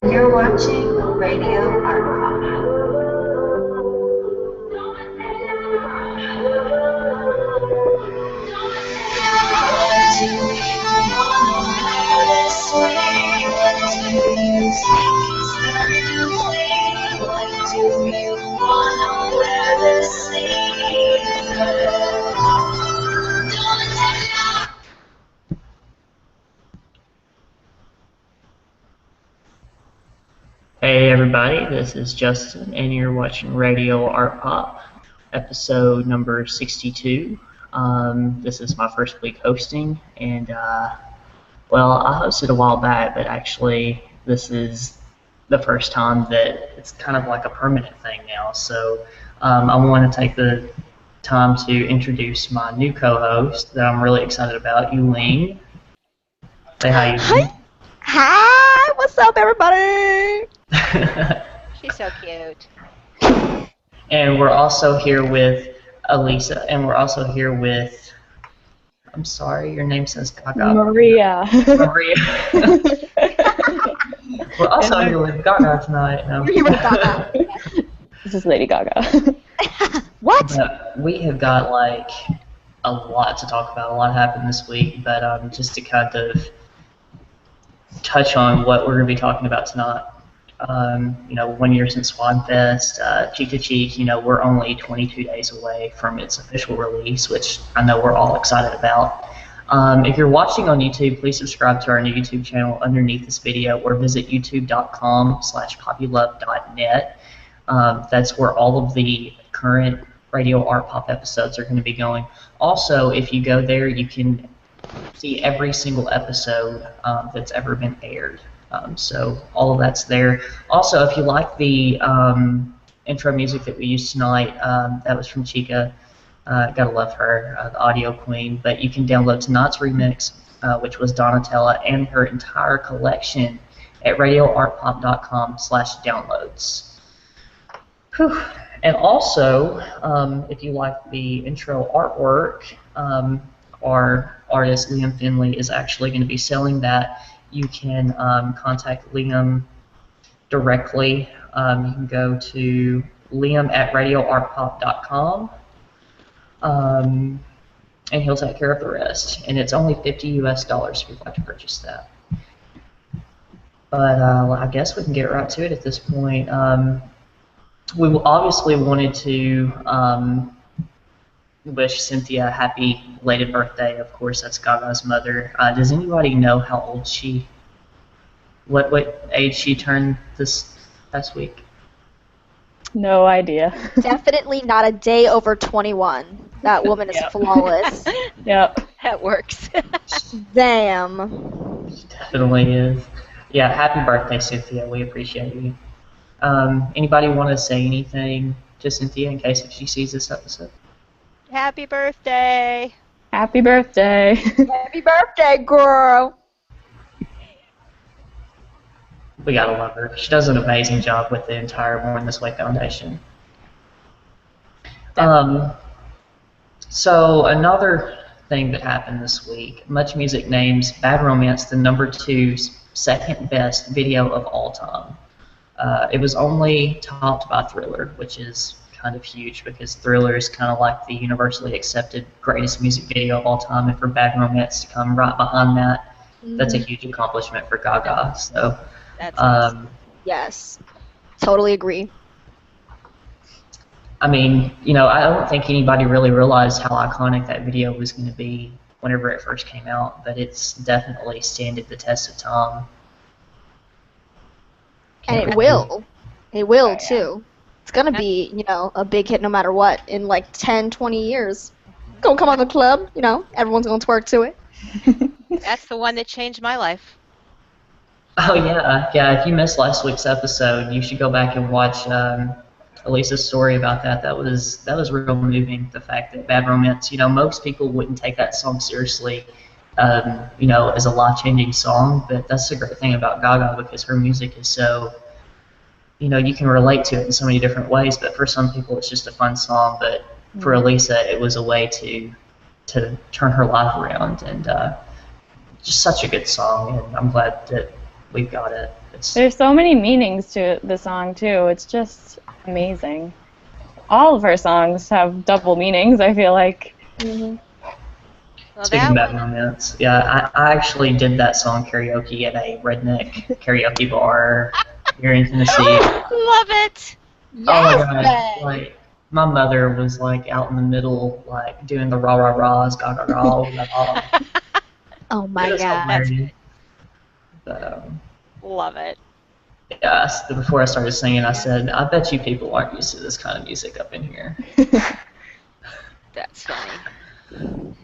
You're watching Radio Artpop. Hey everybody, this is Justin, and you're watching Radio Artpop, episode number 62. This is my first week hosting, and well, I hosted a while back, but actually this is the first time that it's kind of like a permanent thing now. So I want to take the time to introduce my new co-host that I'm really excited about, Yuling. Say hi, Yuling. Hi, what's up, everybody? She's so cute. And we're also here with Elisa, and we're also here with, I'm sorry, your name says Gaga. Maria. Maria. We're also here with Gaga tonight. No. We're here with Gaga. This is Lady Gaga. What? We have got like a lot to talk about. A lot happened this week, but just to kind of touch on what we're going to be talking about tonight. 1 year since Swinefest, Cheek to Cheek, we're only 22 days away from its official release, which I know we're all excited about. If you're watching on YouTube, please subscribe to our new YouTube channel underneath this video, or visit youtube.com/populove.net. That's where all of the current Radio Artpop episodes are going to be going. Also, if you go there, you can see every single episode that's ever been aired. So all of that's there. Also, if you like the intro music that we used tonight, that was from Chica. Gotta love her, the audio queen. But you can download tonight's remix, which was Donatella, and her entire collection at radioartpop.com/downloads. And also, if you like the intro artwork, our artist Liam Finley is actually going to be selling that. You can contact Liam directly. You can go to liam@radioartpop.com, and he'll take care of the rest. And it's only $50 US if you'd like to purchase that. But I guess we can get right to it at this point. We obviously wanted to wish Cynthia a happy belated birthday. Of course, that's Gaga's mother. Does anybody know how old what age she turned this past week? No idea. Definitely not a day over 21. That woman is flawless. Yep. That works. Damn. She definitely is. Yeah, happy birthday, Cynthia. We appreciate you. Anybody want to say anything to Cynthia in case if she sees this episode? Happy birthday. Happy birthday. Happy birthday, girl. We gotta love her. She does an amazing job with the entire Born This Way Foundation. So another thing that happened this week, Much Music names Bad Romance the #2 second best video of all time. It was only topped by Thriller, which is kind of huge because Thriller is kind of like the universally accepted greatest music video of all time, and for Bad Romance to come right behind that, that's a huge accomplishment for Gaga. So, That's awesome. Yes. Totally agree. I mean, I don't think anybody really realized how iconic that video was going to be whenever it first came out, but it's definitely standed the test of time. And it will. It will, too. It's going to be, a big hit no matter what in like 10, 20 years. Gonna come on the club, everyone's going to twerk to it. That's the one that changed my life. Oh, yeah. Yeah, if you missed last week's episode, you should go back and watch Elisa's story about that. That was real moving, the fact that Bad Romance, most people wouldn't take that song seriously, as a life-changing song, but that's the great thing about Gaga because her music is so, you can relate to it in so many different ways, but for some people it's just a fun song, but for Elisa it was a way to turn her life around, and just such a good song, and I'm glad that we've got it. It's There's so many meanings to the song too. It's just amazing. All of her songs have double meanings, I feel like. Mhm. Well, Speaking that about one, romance, yeah, I actually did that song karaoke at a redneck karaoke bar here in Tennessee. love it. Oh my Yes, god, Ben. like my mother was like out in the middle, like doing the rah rah rahs, ga ga ga, la la. Oh It my was god. That's hilarious. good. But, Love it. yeah, before I started singing, I said, "I bet you people aren't used to this kind of music up in here." That's funny.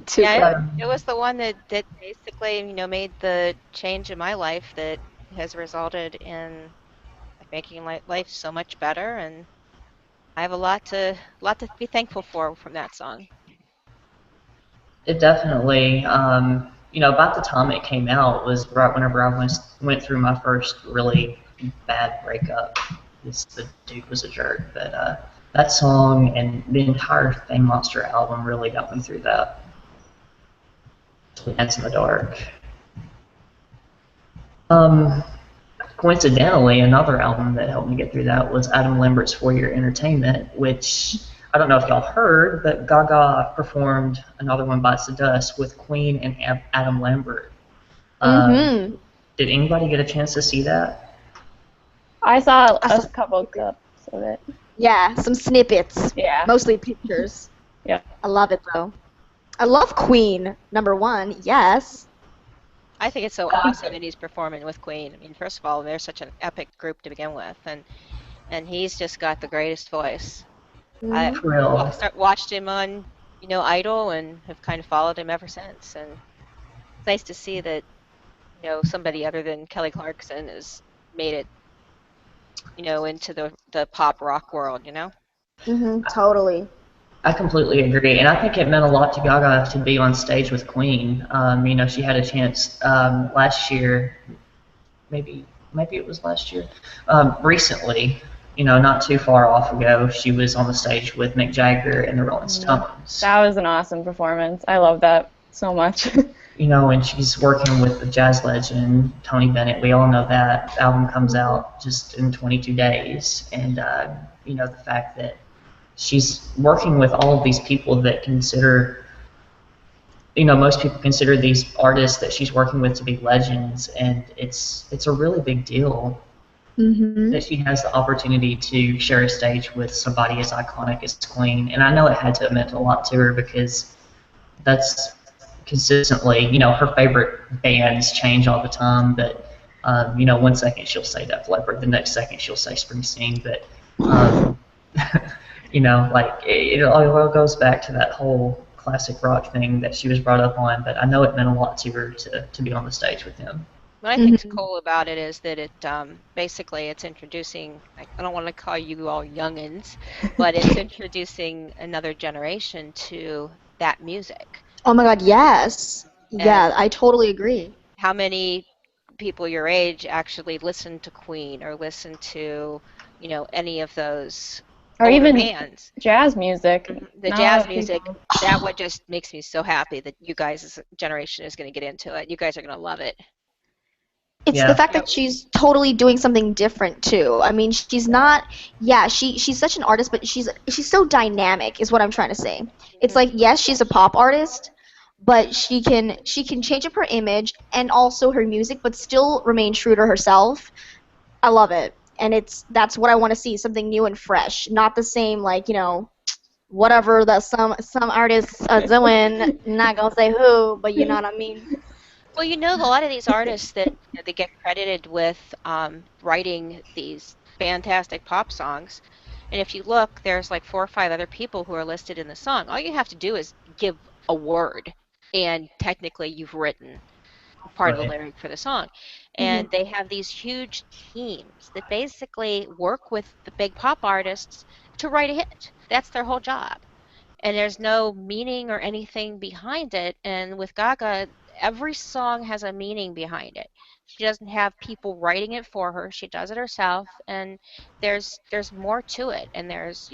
Too Yeah, good. it was the one that basically, made the change in my life that has resulted in making my life so much better, and I have a lot to be thankful for from that song. It definitely, about the time it came out was right whenever I went through my first really bad breakup. The dude was a jerk, but that song and the entire Fame Monster album really got me through that. Dance in the Dark. Um, Coincidentally, another album that helped me get through that was Adam Lambert's For Your Entertainment, which I don't know if y'all heard, but Gaga performed Another One Bites the Dust with Queen and Adam Lambert. Mhm. Did anybody get a chance to see that? I saw I a saw- couple clips of it. Yeah, some snippets. Yeah. Mostly pictures. Yeah. I love it though. I love Queen. Number one, yes. I think it's so awesome that he's performing with Queen. I mean, first of all, they're such an epic group to begin with, and he's just got the greatest voice. I Mhm. For real. watched him on, Idol, and have kind of followed him ever since. And it's nice to see that, somebody other than Kelly Clarkson has made it, into the pop rock world. Mhm. Totally. I completely agree, and I think it meant a lot to Gaga to be on stage with Queen. She had a chance last year, maybe it was last year, recently. Not too far off ago, she was on the stage with Mick Jagger and the Rolling Stones. That was an awesome performance. I love that so much. And she's working with the jazz legend Tony Bennett. We all know that album comes out just in 22 days, and the fact that she's working with all of these people that most people consider these artists that she's working with to be legends, and it's a really big deal Mhm. that she has the opportunity to share a stage with somebody as iconic as Queen. And I know it had to have meant a lot to her because that's consistently, her favorite bands change all the time, but, 1 second she'll say Def Leppard, the next second she'll say Springsteen, but, it all goes back to that whole classic rock thing that she was brought up on, but I know it meant a lot to her to be on the stage with him. What I think's cool about it is that it basically it's introducing. I don't want to call you all youngins, but it's introducing another generation to that music. Oh my god, yes. Yeah, And I totally agree. how many people your age actually listen to Queen or listen to, any of those Or older even bands? jazz music. The Not a lot jazz of music, people. that what just makes me so happy that you guys' generation is going to get into it. You guys are going to love it. It's the Yeah. fact that she's totally doing something different too. I mean, she's not. Yeah, she's such an artist, but she's so dynamic. Is what I'm trying to say. It's like yes, she's a pop artist, but she can change up her image and also her music, but still remain true to herself. I love it, and that's what I want to see, something new and fresh, not the same whatever that some artists are doing. Not gonna say who, but you know what I mean. Well, a lot of these artists that they get credited with writing these fantastic pop songs, and if you look, there's like 4 or 5 other people who are listed in the song. All you have to do is give a word, and technically you've written part of the Right. lyric for the song. And they have these huge teams that basically work with the big pop artists to write a hit. That's their whole job. And there's no meaning or anything behind it. And with Gaga, every song has a meaning behind it. She doesn't have people writing it for her. She does it herself, and there's more to it. And there's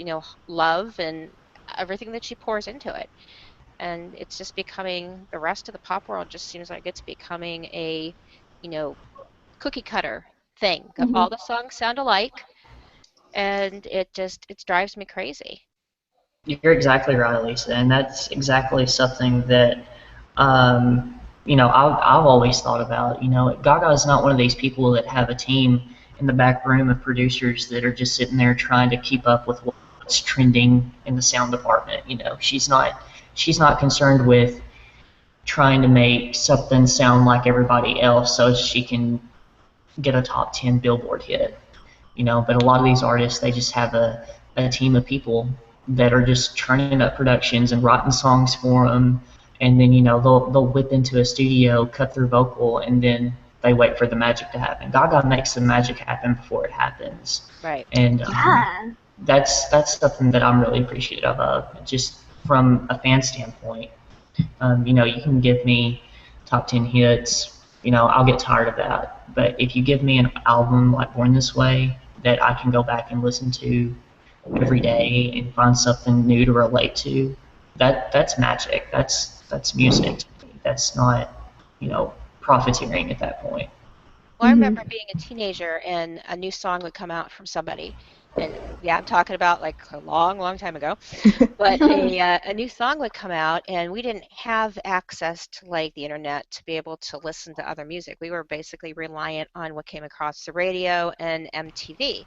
love and everything that she pours into it. And it's just becoming, the rest of the pop world just seems like it's becoming a cookie cutter thing. All the songs sound alike, and it drives me crazy. You're exactly right, Lisa, and that's exactly something that I've always thought about. Gaga is not one of these people that have a team in the back room of producers that are just sitting there trying to keep up with what's trending in the sound department. She's not concerned with trying to make something sound like everybody else so she can get a top 10 Billboard hit. But a lot of these artists, they just have a team of people that are just churning up productions and writing songs for them, and then they'll whip into a studio, cut their vocal, and then they wait for the magic to happen. Gaga makes the magic happen before it happens. Right. And that's something that I'm really appreciative of, just from a fan standpoint. You can give me top 10 hits, I'll get tired of that. But if you give me an album like Born This Way that I can go back and listen to every day and find something new to relate to, that's magic. That's music to me. That's not, profiteering at that point. Well, I remember being a teenager and a new song would come out from somebody. And yeah, I'm talking about like a long, long time ago. But a new song would come out, and we didn't have access to like the internet to be able to listen to other music. We were basically reliant on what came across the radio and MTV.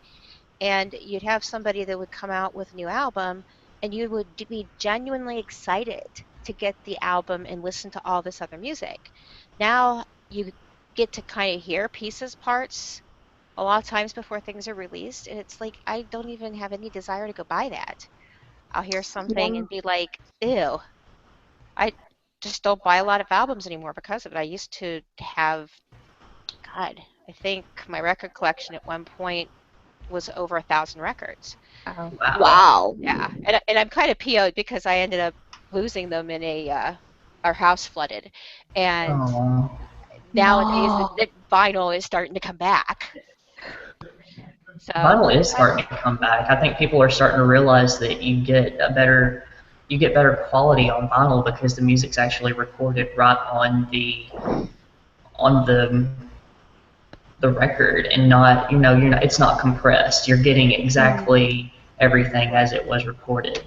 And you'd have somebody that would come out with a new album, and you would be genuinely excited to get the album and listen to all this other music. Now you get to kind of hear parts, a lot of times before things are released, and it's like I don't even have any desire to go buy that. I'll hear something and be like, ew. I just don't buy a lot of albums anymore because of it. I used to have, God, I think my record collection at one point was over 1,000 records. Wow. Yeah, and I'm kind of PO'd because I ended up losing them in our house flooded, and nowadays the vinyl is starting to come back. So Vinyl is starting to come back. I think people are starting to realize that you get better quality on vinyl because the music's actually recorded right on the record, and not it's not compressed. You're getting exactly everything as it was recorded,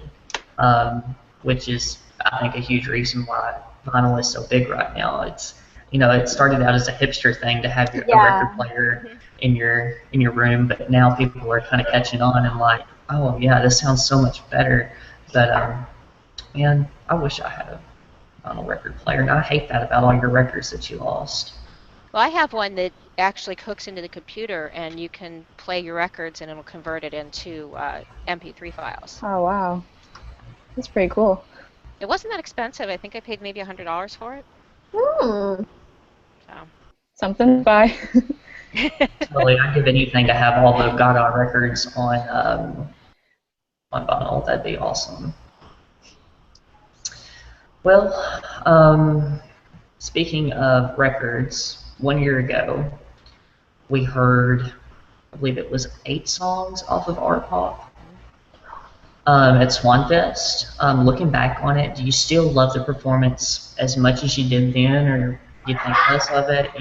which is I think a huge reason why vinyl is so big right now. It started out as a hipster thing to have a record player in your room, but now people are kind of catching on and like, oh yeah, this sounds so much better. But man, I wish I had a vinyl record player, and I hate that about all your records that you lost. Well, I have one that actually hooks into the computer, and you can play your records, and it'll convert it into MP3 files. Oh, wow. That's pretty cool. It wasn't that expensive. I think I paid maybe $100 for it. Hmm. So. Something to buy. Totally, I'd give anything to have all the Gaga records on vinyl. That'd be awesome. Well, speaking of records, 1 year ago, we heard, I believe it was 8 songs off of Artpop at Swinefest. Looking back on it, do you still love the performance as much as you did then, or do you think less of it?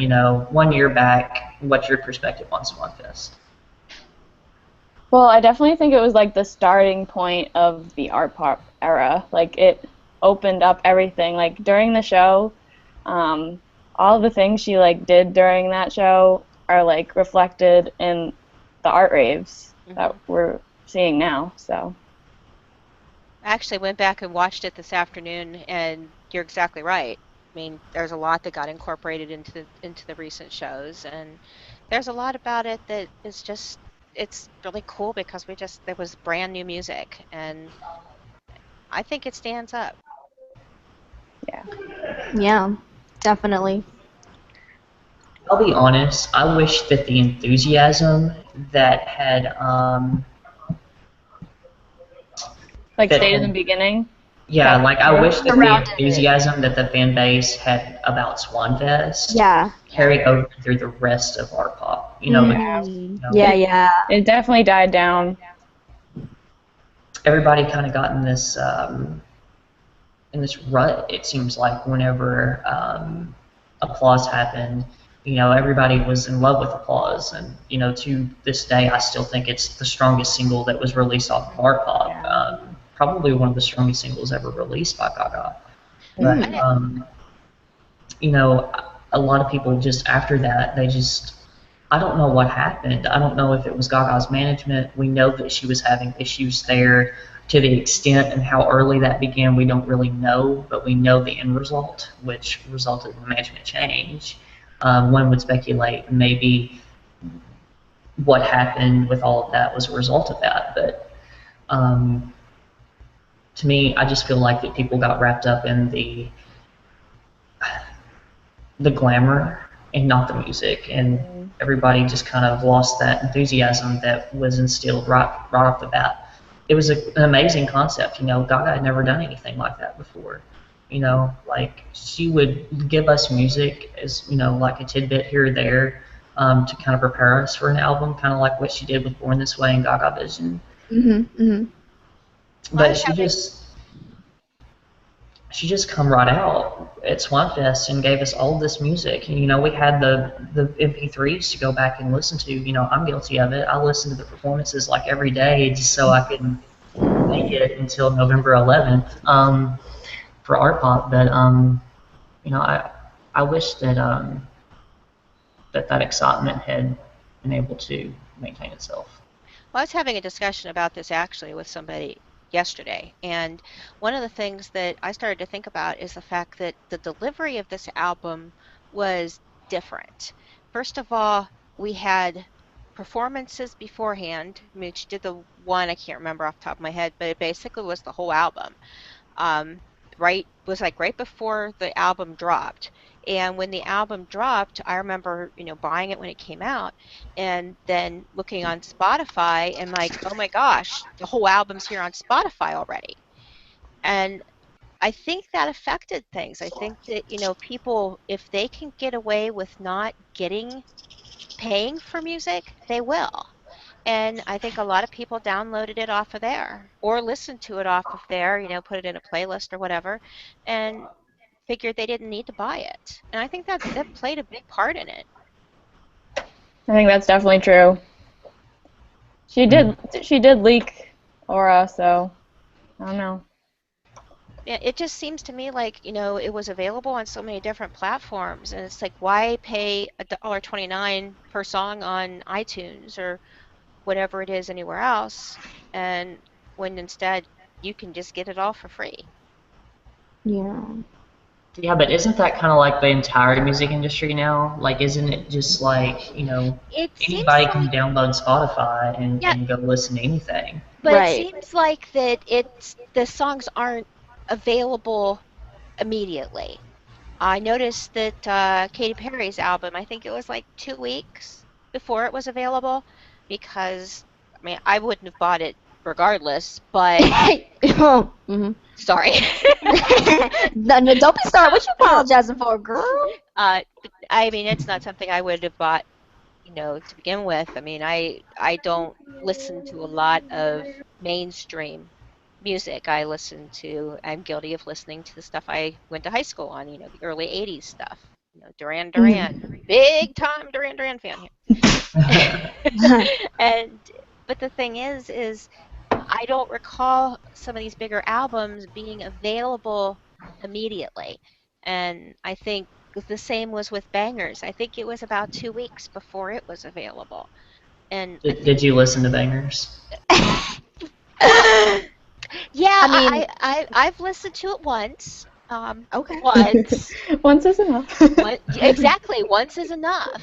1 year back, what's your perspective on Swinefest? Well, I definitely think it was like the starting point of the Artpop era. Like it opened up everything. Like during the show, all the things she like did during that show are like reflected in the art raves that we're seeing now. So I actually went back and watched it this afternoon, and you're exactly right. I mean, there's a lot that got incorporated into the recent shows, and there's a lot about it that is just, it's really cool because there was brand new music, and I think it stands up. Yeah, definitely. I'll be honest, I wish that the enthusiasm that had stayed in the beginning. Yeah, like I wish that the Surrounded enthusiasm that the fan base had about Swinefest carried over through the rest of Artpop. Yeah. It definitely died down. Everybody kind of got in this rut. It seems like whenever Applause happened, everybody was in love with Applause, and to this day, I still think it's the strongest single that was released off of Artpop. Probably one of the strongest singles ever released by Gaga. But a lot of people just after that, I don't know what happened. I don't know if it was Gaga's management. We know that she was having issues there. To the extent and how early that began, we don't really know, but we know the end result, which resulted in management change. One would speculate maybe what happened with all of that was a result of that, but to me, I just feel like that people got wrapped up in the glamour and not the music, and everybody just kind of lost that enthusiasm that was instilled right off the bat. It was an amazing concept. Gaga had never done anything like that before. Like she would give us music as like a tidbit here or there to kind of prepare us for an album, kind of like what she did with Born This Way and Gaga Vision. But she just come right out at Swinefest and gave us all this music. And, we had the MP3s to go back and listen to. I'm guilty of it. I listen to the performances like every day just so I can make it until November 11th for Artpop. But I wish that that excitement had been able to maintain itself. Well, I was having a discussion about this actually with somebody yesterday, and one of the things that I started to think about is the fact that the delivery of this album was different. First of all, we had performances beforehand. I mean, she did the one, I can't remember off the top of my head, but it basically was the whole album. Was like right before the album dropped. And when the album dropped, I remember, buying it when it came out and then looking on Spotify and like, oh my gosh, the whole album's here on Spotify already. And I think that affected things. I think that, people, if they can get away with not paying for music, they will. And I think a lot of people downloaded it off of there or listened to it off of there, put it in a playlist or whatever, and figured they didn't need to buy it. And I think that played a big part in it. I think that's definitely true. She did leak Aura, so I don't know. Yeah, it just seems to me like, it was available on so many different platforms, and it's like, why pay $1.29 per song on iTunes or whatever it is anywhere else, and when instead you can just get it all for free. Yeah, but isn't that kind of like the entire music industry now? Like, isn't it just like, anybody can download Spotify and go listen to anything? But it seems like that the songs aren't available immediately. I noticed that Katy Perry's album, I think it was like 2 weeks before it was available, because, I mean, I wouldn't have bought it regardless, but... Sorry. No, don't be sorry. What you apologizing for, girl? I mean, it's not something I would have bought, to begin with. I mean, I don't listen to a lot of mainstream music. I'm guilty of listening to the stuff I went to high school on, the early 80s stuff. Duran Duran. Big time Duran Duran fan here. But the thing is I don't recall some of these bigger albums being available immediately. And I think the same was with Bangers. I think it was about 2 weeks before it was available. And did you listen to Bangers? Yeah, I've listened to it once. Okay. Once. Once is enough. Exactly. Once is enough.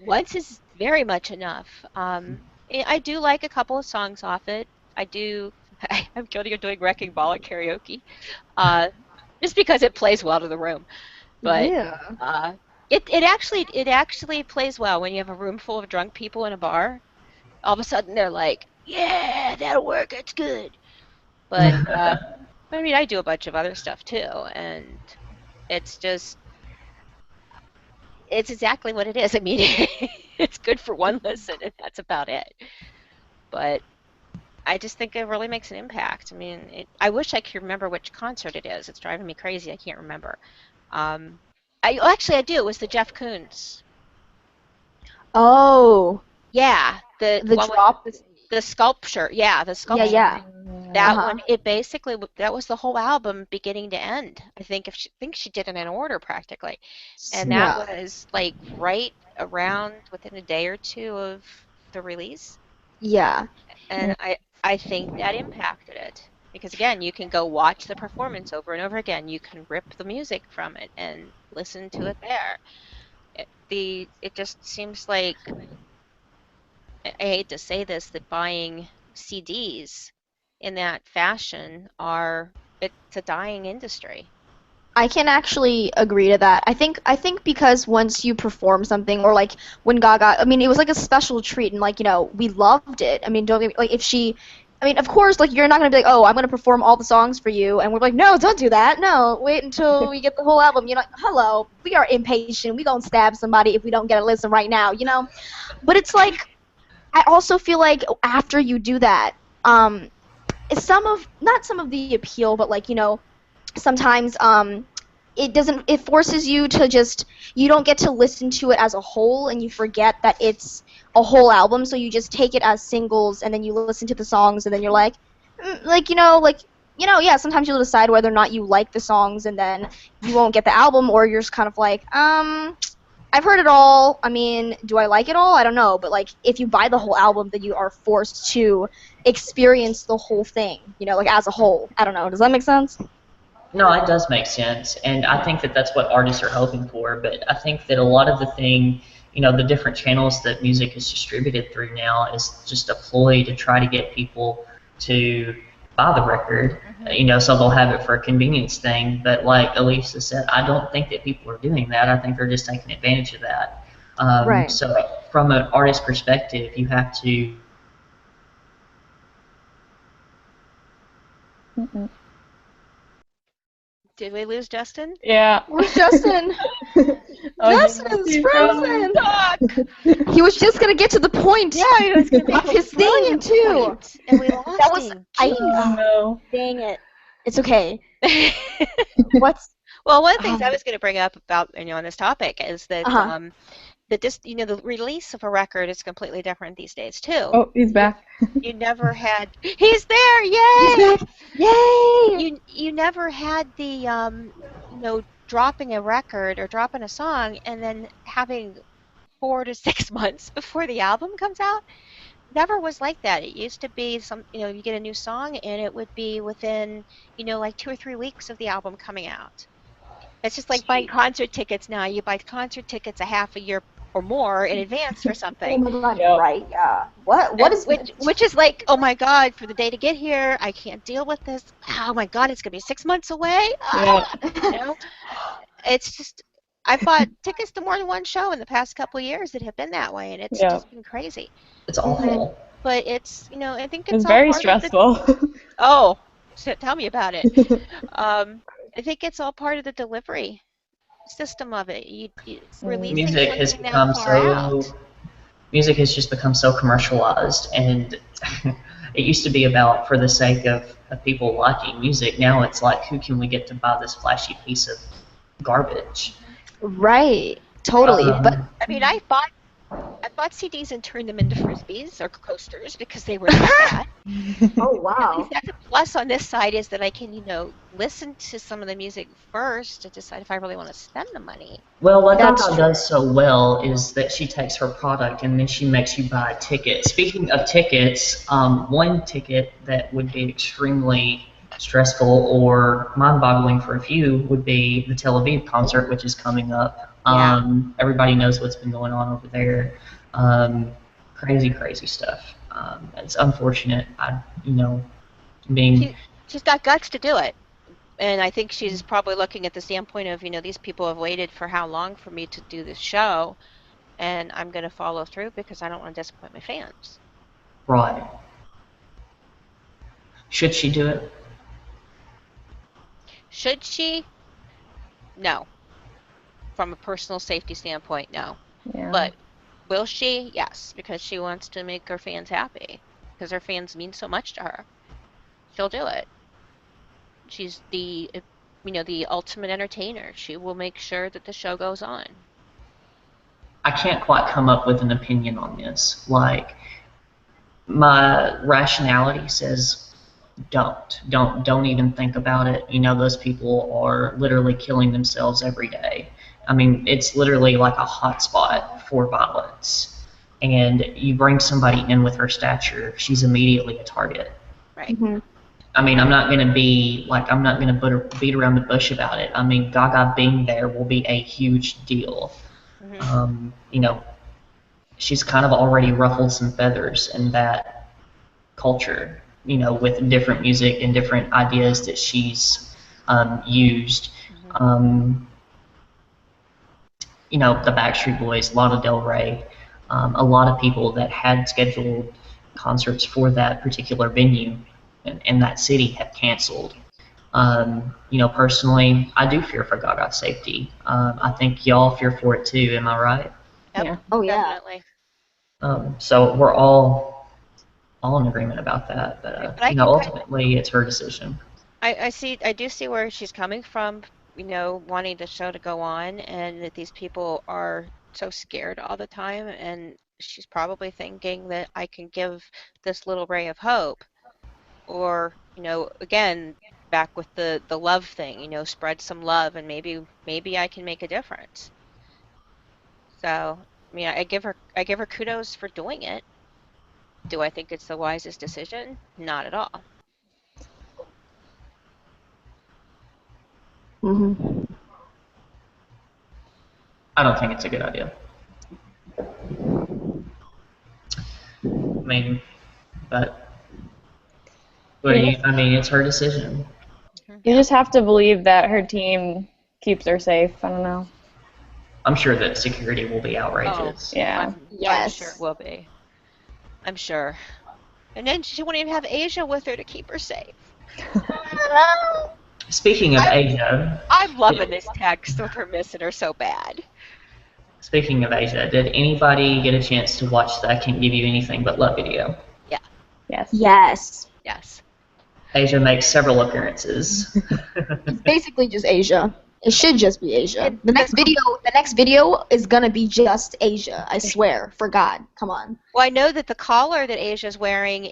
Once is very much enough. I do like a couple of songs off it. I'm guilty of doing Wrecking Ball at karaoke, just because it plays well to the room. But it actually plays well when you have a room full of drunk people in a bar. All of a sudden they're like, "Yeah, that'll work. It's good." But I mean, I do a bunch of other stuff too, and it's exactly what it is. I mean, it's good for one listen, and that's about it. But I just think it really makes an impact. I mean, I wish I could remember which concert it is. It's driving me crazy. I can't remember. I do. It was the Jeff Koons Oh, Yeah, the the one with drop. the sculpture. Yeah, the Yeah, sculpture yeah. thing. That Uh-huh. one, it basically that was the whole album beginning to end. I think she did it in order practically, and that Yeah. was like right around within a day or two of the release. Yeah. And I think that impacted it because again, you can go watch the performance over and over again. You can rip the music from it and listen to it there. It just seems like I hate to say this, that buying CDs in that fashion it's a dying industry. I can actually agree to that. I think because once you perform something or like when Gaga, I mean it was like a special treat and like, we loved it. I mean, don't get me, like if she I mean, of course, like you're not gonna be like, oh, I'm gonna perform all the songs for you, and we're like, no, don't do that. No, wait until we get the whole album. You're like, hello, we are impatient. We gonna stab somebody if we don't get a listen right now, But it's like, I also feel like after you do that, it's not some of the appeal, but like, sometimes it forces you to just, you don't get to listen to it as a whole, and you forget that it's a whole album, so you just take it as singles and then you listen to the songs and then you're like, yeah, sometimes you'll decide whether or not you like the songs and then you won't get the album, or you're just kind of like, I've heard it all. I mean, do I like it all? I don't know. But like, if you buy the whole album, then you are forced to experience the whole thing, like as a whole. I don't know. Does that make sense? No, it does make sense, and I think that that's what artists are hoping for. But I think that a lot of the thing, the different channels that music is distributed through now is just a ploy to try to get people to buy the record. So they'll have it for a convenience thing. But like Elisa said, I don't think that people are doing that. I think they're just taking advantage of that. Right. So from an artist perspective, you have to. Did we lose Justin? Yeah. Where's Justin? Justin's frozen. He was just gonna get to the point. Yeah, he was going to Of his thing too. point, and we lost That was him. Oh no. Dang it. It's okay. Jeez. What's Well, one of the things I was going to bring up about on this topic is that Uh-huh. the release of a record is completely different these days too. Oh, he's back. You never had. He's there! Yay! Yay! You never had the dropping a record or dropping a song and then having 4 to 6 months before the album comes out. Never was like that. It used to be you get a new song and it would be within like 2 or 3 weeks of the album coming out. It's just like buying concert tickets now. You buy concert tickets a half a year or more in advance for Oh something. my god, Yep. right, yeah. What is which is like, oh my god, for the day to get here, I can't deal with this. Oh my god, it's gonna be 6 months away. Yeah. It's just I've bought tickets to more than one show in the past couple of years that have been that way, and it's Yeah. just been crazy. It's awful. But it's I think It's it's all very part of the, stressful. oh, so tell me about it. I think it's all part of the delivery system of it. Releasing Music has something that become far out. so. Music has just become so commercialized, and it used to be about for the sake of people liking music. Now it's like, who can we get to buy this flashy piece of garbage? Right. Totally. But I mean, I bought CDs and turned them into frisbees or coasters because they were that bad. oh At wow. least that's a plus on this side is that I can, listen to some of the music first to decide if I really want to spend the money. Well, what That's Gaga true. does so well is that she takes her product and then she makes you buy a ticket. Speaking of tickets, one ticket that would be extremely stressful or mind-boggling for a few would be the Tel Aviv concert, which is coming up. Yeah. Everybody knows what's been going on over there. Crazy, crazy stuff. It's unfortunate. Being She's got guts to do it. And I think she's probably looking at the standpoint of, these people have waited for how long for me to do this show, and I'm going to follow through because I don't want to disappoint my fans. right. Should she do it? Should she? No. From a personal safety standpoint, no. Yeah. But will she? Yes, because she wants to make her fans happy. Because her fans mean so much to her. She'll do it. She's the ultimate entertainer. She will make sure that the show goes on. I can't quite come up with an opinion on this. Like, my rationality says don't even think about it. You know, those people are literally killing themselves every day. I mean, it's literally like a hot spot for violence. And you bring somebody in with her stature, she's immediately a target. Right. Mm-hmm. I mean, I'm not going to beat around the bush about it. I mean, Gaga being there will be a huge deal. You know, she's kind of already ruffled some feathers in that culture, you know, with different music and different ideas that she's used. You know, the Backstreet Boys, Lana Del Rey, a lot of people that had scheduled concerts for that particular venue in that city have canceled. You know, personally, I do fear for Gaga's safety. I think y'all fear for it too. Am I right? Yep, Yeah. Oh, yeah. definitely. So we're all in agreement about that. But But you know, ultimately, it's her decision. I do see where she's coming from, you know, wanting the show to go on, and that these people are so scared all the time, and she's probably thinking that I can give this little ray of hope, or, you know, again, back with the love thing, you know, spread some love, and maybe I can make a difference. So, I mean, I give her kudos for doing it. Do I think it's the wisest decision? Not at all. Mm-hmm. I don't think it's a good idea. I mean, but what do you? I mean, it's her decision. You just have to believe that her team keeps her safe. I don't know. I'm sure that security will be outrageous. Yeah. I'm Yes. sure it will be. I'm sure. And then she won't even have Asia with her to keep her safe. Speaking of Asia, I'm loving this text with her missing her so bad. speaking of Asia, did anybody get a chance to watch the I Can't Give You Anything But Love video? Yeah. Yes. Yes. Yes. Asia makes several appearances. It's basically just Asia. It should just be Asia. The next video is gonna be just Asia. I swear, for God, come on. Well, I know that the collar that Asia's wearing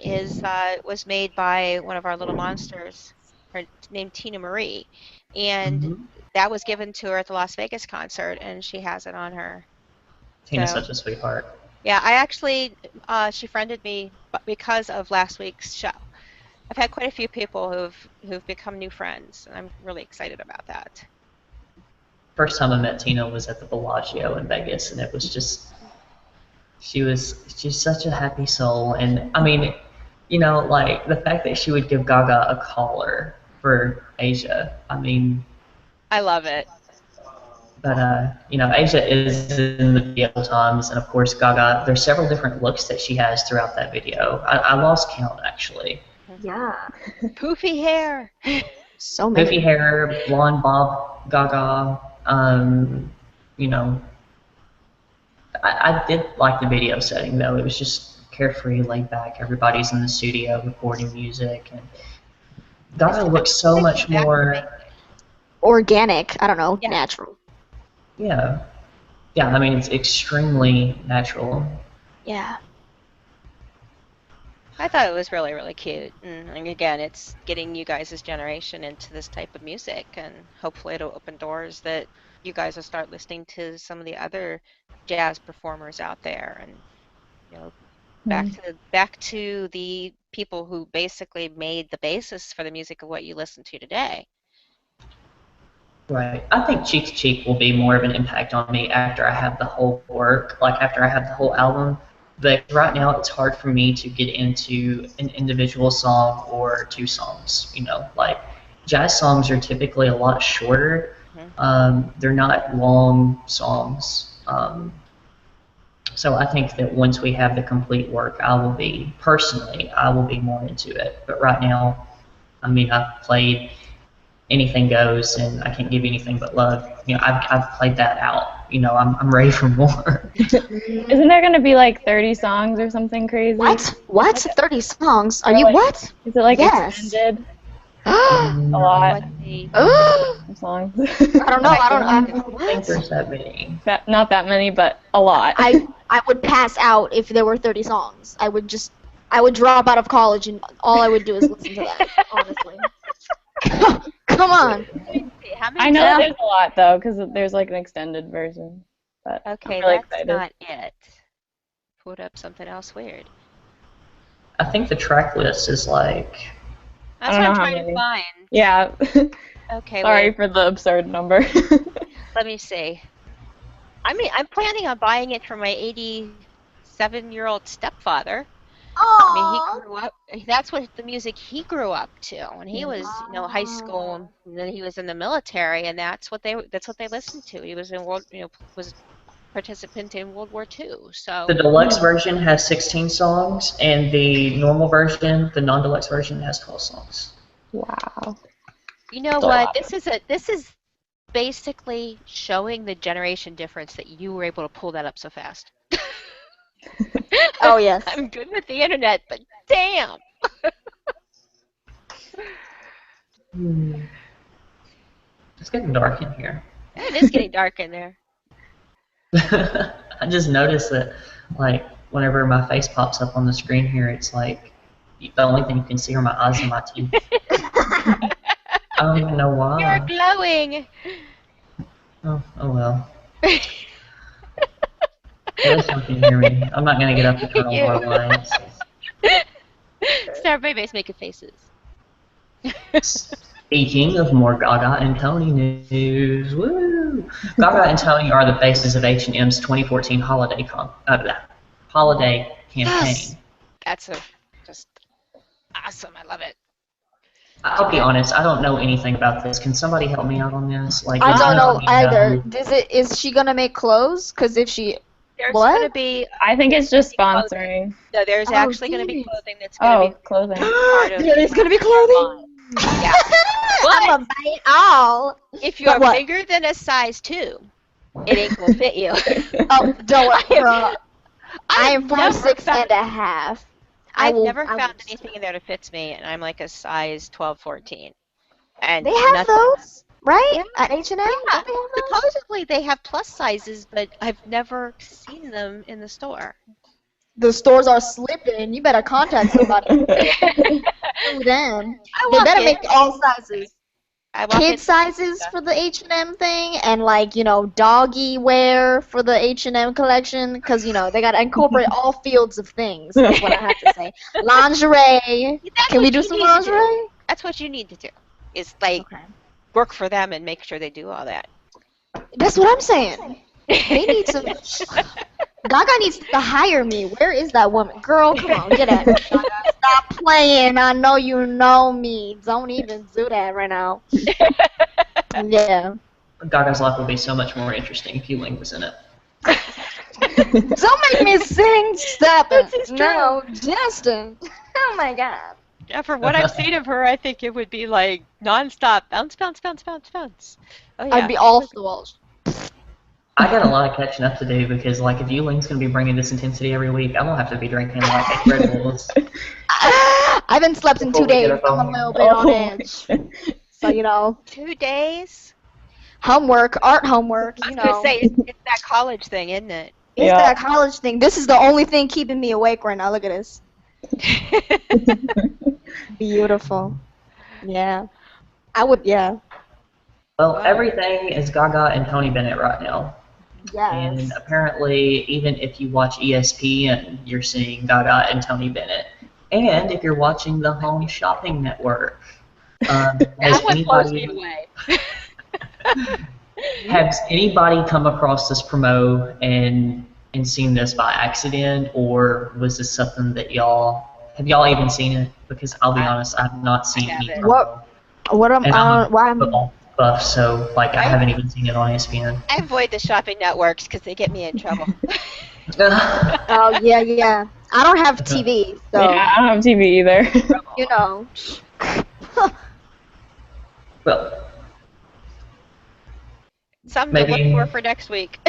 was made by one of our little monsters, her named Tina Marie, and that was given to her at the Las Vegas concert, and she has it on her. Tina's So- such a sweetheart. Yeah, I actually she friended me because of last week's show. I've had quite a few people who've become new friends, and I'm really excited about that. First time I met Tina was at the Bellagio in Vegas, and it was just she's such a happy soul. And I mean, you know, like the fact that she would give Gaga a collar for Asia. I mean, I love it. but you know, Asia is in the video times, and of course Gaga. There's several different looks that she has throughout that video. I lost count actually. Yeah. Poofy hair. So many. Poofy hair, blonde bob Gaga. You know, I did like the video setting though. It was just carefree, laid back. Everybody's in the studio recording music, and Gaga looks so much more. Organic. I don't know. Yeah. Natural. Yeah, yeah. I mean, it's extremely natural. Yeah. I thought it was really, really cute. And again, it's getting you guys' generation into this type of music, and hopefully it'll open doors that you guys will start listening to some of the other jazz performers out there, and you know, back to the people who basically made the basis for the music of what you listen to today. Right. I think Cheek to Cheek will be more of an impact on me after I have the whole work, like after I have the whole album. But right now, it's hard for me to get into an individual song or two songs. You know, like jazz songs are typically a lot shorter. They're not long songs. So I think that once we have the complete work, I will be more into it. But right now, I mean, I've played Anything Goes, and I Can't Give You Anything But Love. You know, I've played that out. You know, I'm ready for more. Isn't there going to be like 30 songs or something crazy? What? 30 songs? Are Or you like- what? Is it like Yes. extended? A lot Let's see. of songs. I don't know. I don't think there's that many. Not that many, but a lot. I would pass out if there were 30 songs. I would drop out of college and all I would do is listen to that. Honestly. Come on. How many I know songs- there's a lot though, because there's like an extended version. But Okay, I'm really that's excited. not it. Put up something else weird. I think the track list is like. That's don't what I'm know how trying to many. find. Yeah. Okay, Sorry wait, for the absurd number. let me see. I mean, I'm planning on buying it for my 87-year-old stepfather. I mean, he grew up. That's what the music he grew up to when he was, high school, and then he was in the military, and that's what they listened to. He was in was participant in World War II. So The deluxe version has 16 songs, and the normal version, the non-deluxe version, has 12 songs. Wow. you know So what? loud. This is basically showing the generation difference that you were able to pull that up so fast. Oh, yes. I'm good with the internet, but damn. It's getting dark in here. It is getting dark in there. I just noticed that, like, whenever my face pops up on the screen here, it's like the only thing you can see are my eyes and my teeth. I don't even know You're why. glowing. Oh well. At least you can hear me. I'm not gonna get up and turn on more lights. So everybody's making faces. Speaking of more Gaga and Tony news, woo! Gaga and Tony are the faces of H&M's 2014 holiday campaign. Yes. That's just awesome. I love it. I'll be honest, I don't know anything about this. Can somebody help me out on this? Like, I does don't know anybody either. Is she gonna make clothes? Because if she, There's What? going to be I think it's just sponsoring. no. There's Oh, actually going to be geez. clothing that's going Oh, to be clothing. part of. there is gonna be clothing. line. Yeah. I'm gonna buy it all. If you're what? bigger than a size 2, it ain't gonna fit you. Oh, don't worry, girl. I am never 46 found- and a half. I've I never will- found anything in there that fits me, and I'm like a size 12, 14. And They have nothing- those, right? Yeah. At H&M? Yeah, Don't they have those? supposedly they have plus sizes, but I've never seen them in the store. The stores are slipping. You better contact somebody. Sue them. I They walk better in- make all sizes. I walk Kid in- sizes for the H&M thing, and like doggy wear for the H&M collection, because they gotta incorporate all fields of things. That's what I have to say. Lingerie. That's Can we what do you some need to do. lingerie? That's what you need to do. Is like Okay. work for them and make sure they do all that. That's what I'm saying. They need some. Gaga needs to hire me. Where is that woman? Girl, come on, get at me. Gaga. Stop playing. I know you know me. Don't even do that right now. Yeah. Gaga's life would be so much more interesting if Ling was in it. Don't make me sing. Stop This it. is true. No, Justin. Oh my God. Yeah, for what I've seen of her, I think it would be like nonstop bounce, bounce, bounce, bounce, bounce. Oh yeah. I'd be off the walls. I got a lot of catching up to do because, like, if Ling's gonna be bringing this intensity every week, I won't have to be drinking like Red Bulls. I haven't slept in 2 Before we days. get up I'm a on- little bit on edge. So 2 days. homework, art homework. I was gonna say it's that college thing, isn't it? It's Yeah. that college thing. This is the only thing keeping me awake right now. Look at this. Beautiful. Yeah. I would, yeah. Well, everything is Gaga and Tony Bennett right now. Yes. And apparently, even if you watch ESPN, you're seeing Gaga and Tony Bennett. And if you're watching the Home Shopping Network, has That one blows me anybody away. has anybody come across this promo and seen this by accident, or was this something that y'all even seen it? Because I'll be honest, I have not seen any haven't. promo. What am And I'm a why am football buff, so like I haven't even seen it on ESPN. I avoid the shopping networks because they get me in trouble. Oh yeah. I don't have TV, so Yeah, I don't have TV either. Well, Something to Maybe- look for next week.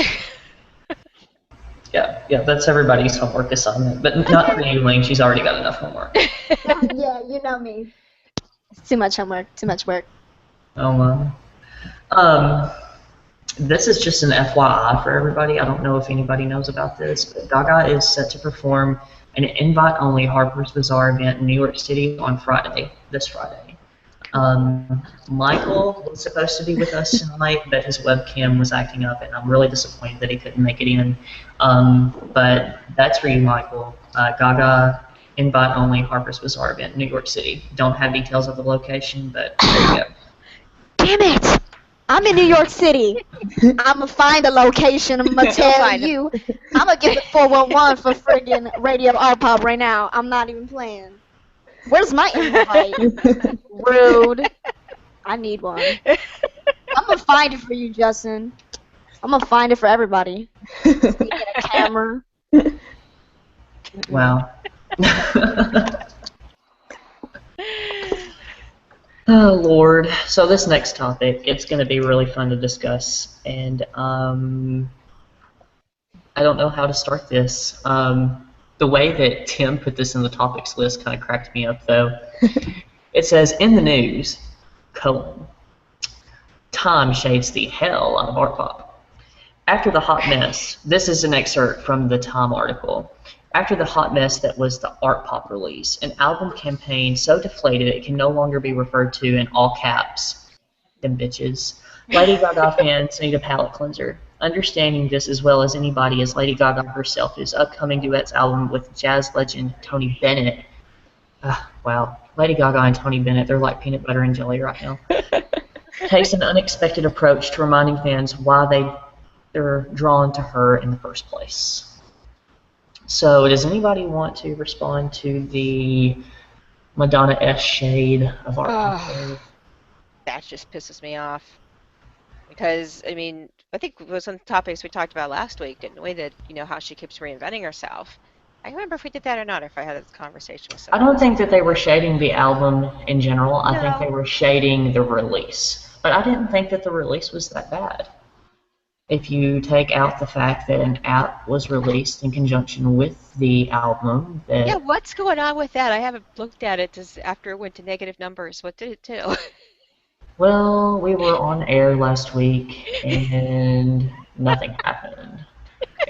yeah, that's everybody's homework assignment, but not for you, Ling. She's already got enough homework. yeah, you know me. It's too much homework. Too much work. Oh my. This is just an FYI for everybody. I don't know if anybody knows about this, but Gaga is set to perform an invite-only Harper's Bazaar event in New York City on Friday, this Friday. Michael was supposed to be with us tonight, but his webcam was acting up, and I'm really disappointed that he couldn't make it in. But that's for you, Michael. Gaga invite-only Harper's Bazaar event in New York City. Don't have details of the location, but there you go. Damn it! I'm in New York City. I'm gonna find the location. I'm gonna tell you. I'm gonna give the 411 for friggin' Radio RadioARTPOP right now. I'm not even playing. Where's my invite? Rude. I need one. I'm gonna find it for you, Justin. I'm gonna find it for everybody. Get a camera. Wow. Oh, Lord. So this next topic, it's going to be really fun to discuss, and I don't know how to start this. The way that Tim put this in the topics list kind of cracked me up, though. It says, in the news, Time shades the hell out of Artpop. After the hot mess, this is an excerpt from the Time article. After the hot mess that was the Artpop release, an album campaign so deflated it can no longer be referred to in all caps. Them bitches. Lady Gaga fans need a palate cleanser. Understanding this as well as anybody is Lady Gaga herself, whose upcoming duets album with jazz legend Tony Bennett. Wow. Lady Gaga and Tony Bennett, they're like peanut butter and jelly right now. Takes an unexpected approach to reminding fans why they're drawn to her in the first place. So, does anybody want to respond to the Madonna-esque shade of Artpop? That just pisses me off. Because, I mean, I think it was one of the topics we talked about last week, didn't we? That, how she keeps reinventing herself. I don't remember if we did that or not, or if I had this conversation with somebody. I don't think that they were shading the album in general. I think they were shading the release. But I didn't think that the release was that bad. If you take out the fact that an app was released in conjunction with the album, Yeah, what's going on with that? I haven't looked at it after it went to negative numbers. What did it do? Well, we were on air last week, and nothing happened.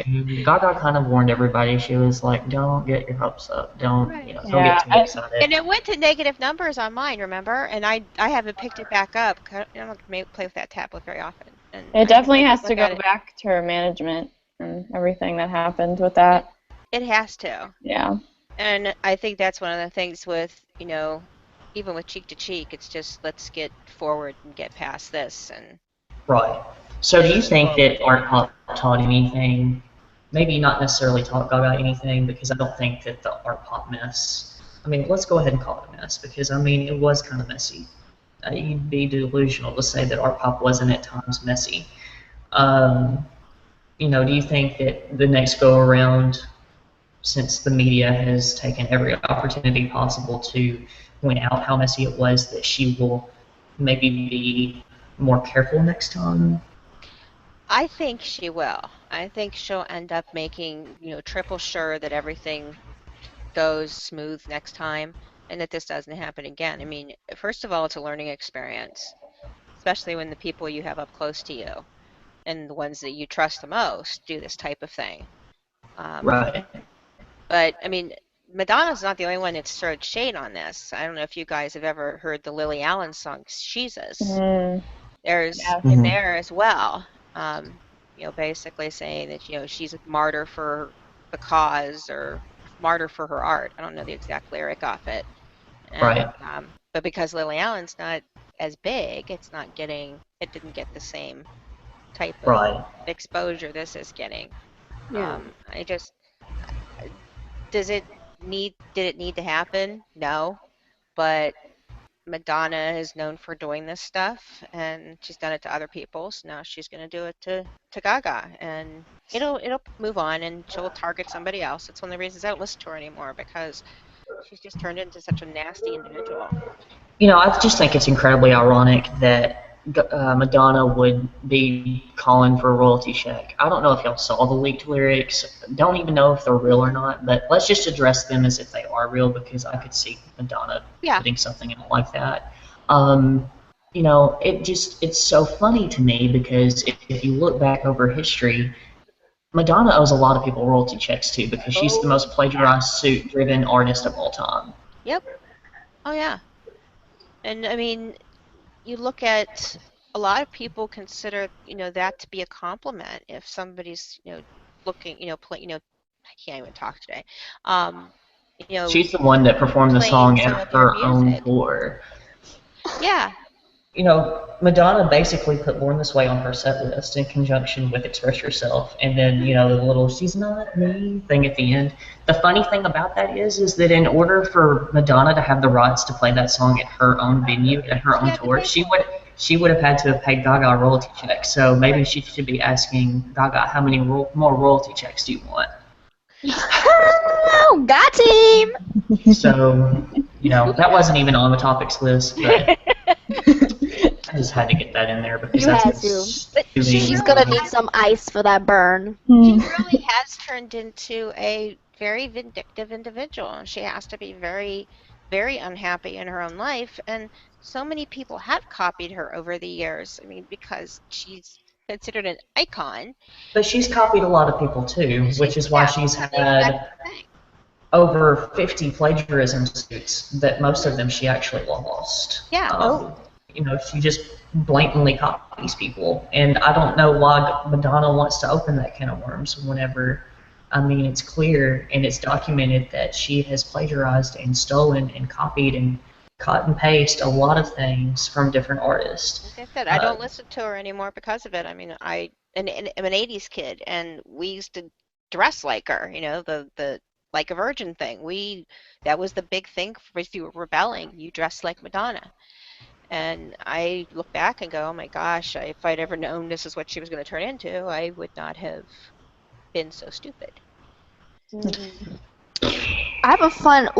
And Gaga kind of warned everybody. She was like, don't get your hopes up. Don't get too excited. And it went to negative numbers on mine, remember? And I haven't picked it back up. I don't play with that tablet very often. And it definitely has to go back to her management and everything that happened with that. It has to. Yeah. And I think that's one of the things with, even with Cheek to Cheek, it's just let's get forward and get past this. And right. So do you think that Artpop taught anything? Maybe not necessarily taught Gaga anything, because I don't think that the Artpop mess, let's go ahead and call it a mess, because, it was kind of messy. You'd be delusional to say that Artpop wasn't at times messy. Do you think that the next go-around, since the media has taken every opportunity possible to point out how messy it was, that she will maybe be more careful next time? I think she will. I think she'll end up making, triple sure that everything goes smooth next time and that this doesn't happen again. First of all, it's a learning experience, especially when the people you have up close to you and the ones that you trust the most do this type of thing. Right. But, Madonna's not the only one that's thrown shade on this. I don't know if you guys have ever heard the Lily Allen song, Jesus. There's in there as well. Basically saying that, she's a martyr for the cause or martyr for her art. I don't know the exact lyric off it. And, right. But because Lily Allen's not as big, it didn't get the same type of exposure this is getting. Yeah. Did it need to happen? No. But Madonna is known for doing this stuff, and she's done it to other people, so now she's going to do it to Gaga, and it'll move on, and she'll target somebody else. It's one of the reasons I don't listen to her anymore, because she's just turned into such a nasty individual. I just think it's incredibly ironic that Madonna would be calling for a royalty check. I don't know if y'all saw the leaked lyrics. Don't even know if they're real or not, but let's just address them as if they are real, because I could see Madonna putting something in it like that. It's so funny to me, because if you look back over history, Madonna owes a lot of people royalty checks too, because she's the most plagiarized suit-driven artist of all time. Yep. Oh yeah. And I mean, you look at, a lot of people consider, that to be a compliment if somebody's, looking, I can't even talk today. She's the one that performed the song at her own tour. Yeah. Madonna basically put Born This Way on her set list in conjunction with Express Yourself, and then, the little "she's not me" thing at the end. The funny thing about that is that in order for Madonna to have the rights to play that song at her own venue, at her own tour, she would have had to have paid Gaga a royalty check. So maybe she should be asking Gaga, how many more royalty checks do you want? Oh, got him! So, that wasn't even on the topics list, but I just had to get that in there because she's gonna need some ice for that burn. She really has turned into a very vindictive individual. She has to be very, very unhappy in her own life, and so many people have copied her over the years. I mean, because she's considered an icon. But she's copied a lot of people too, which is why she's had over 50 plagiarism suits that most of them she actually lost. Yeah. She just blatantly copies people, and I don't know why Madonna wants to open that can of worms whenever, it's clear and it's documented that she has plagiarized and stolen and copied and cut and paste a lot of things from different artists. Like I said, I don't listen to her anymore because of it. I mean, I'm an 80s kid, and we used to dress like her, the like a virgin thing. That was the big thing if you were rebelling, you dressed like Madonna. And I look back and go, oh my gosh, if I'd ever known this is what she was going to turn into, I would not have been so stupid. I have a fun,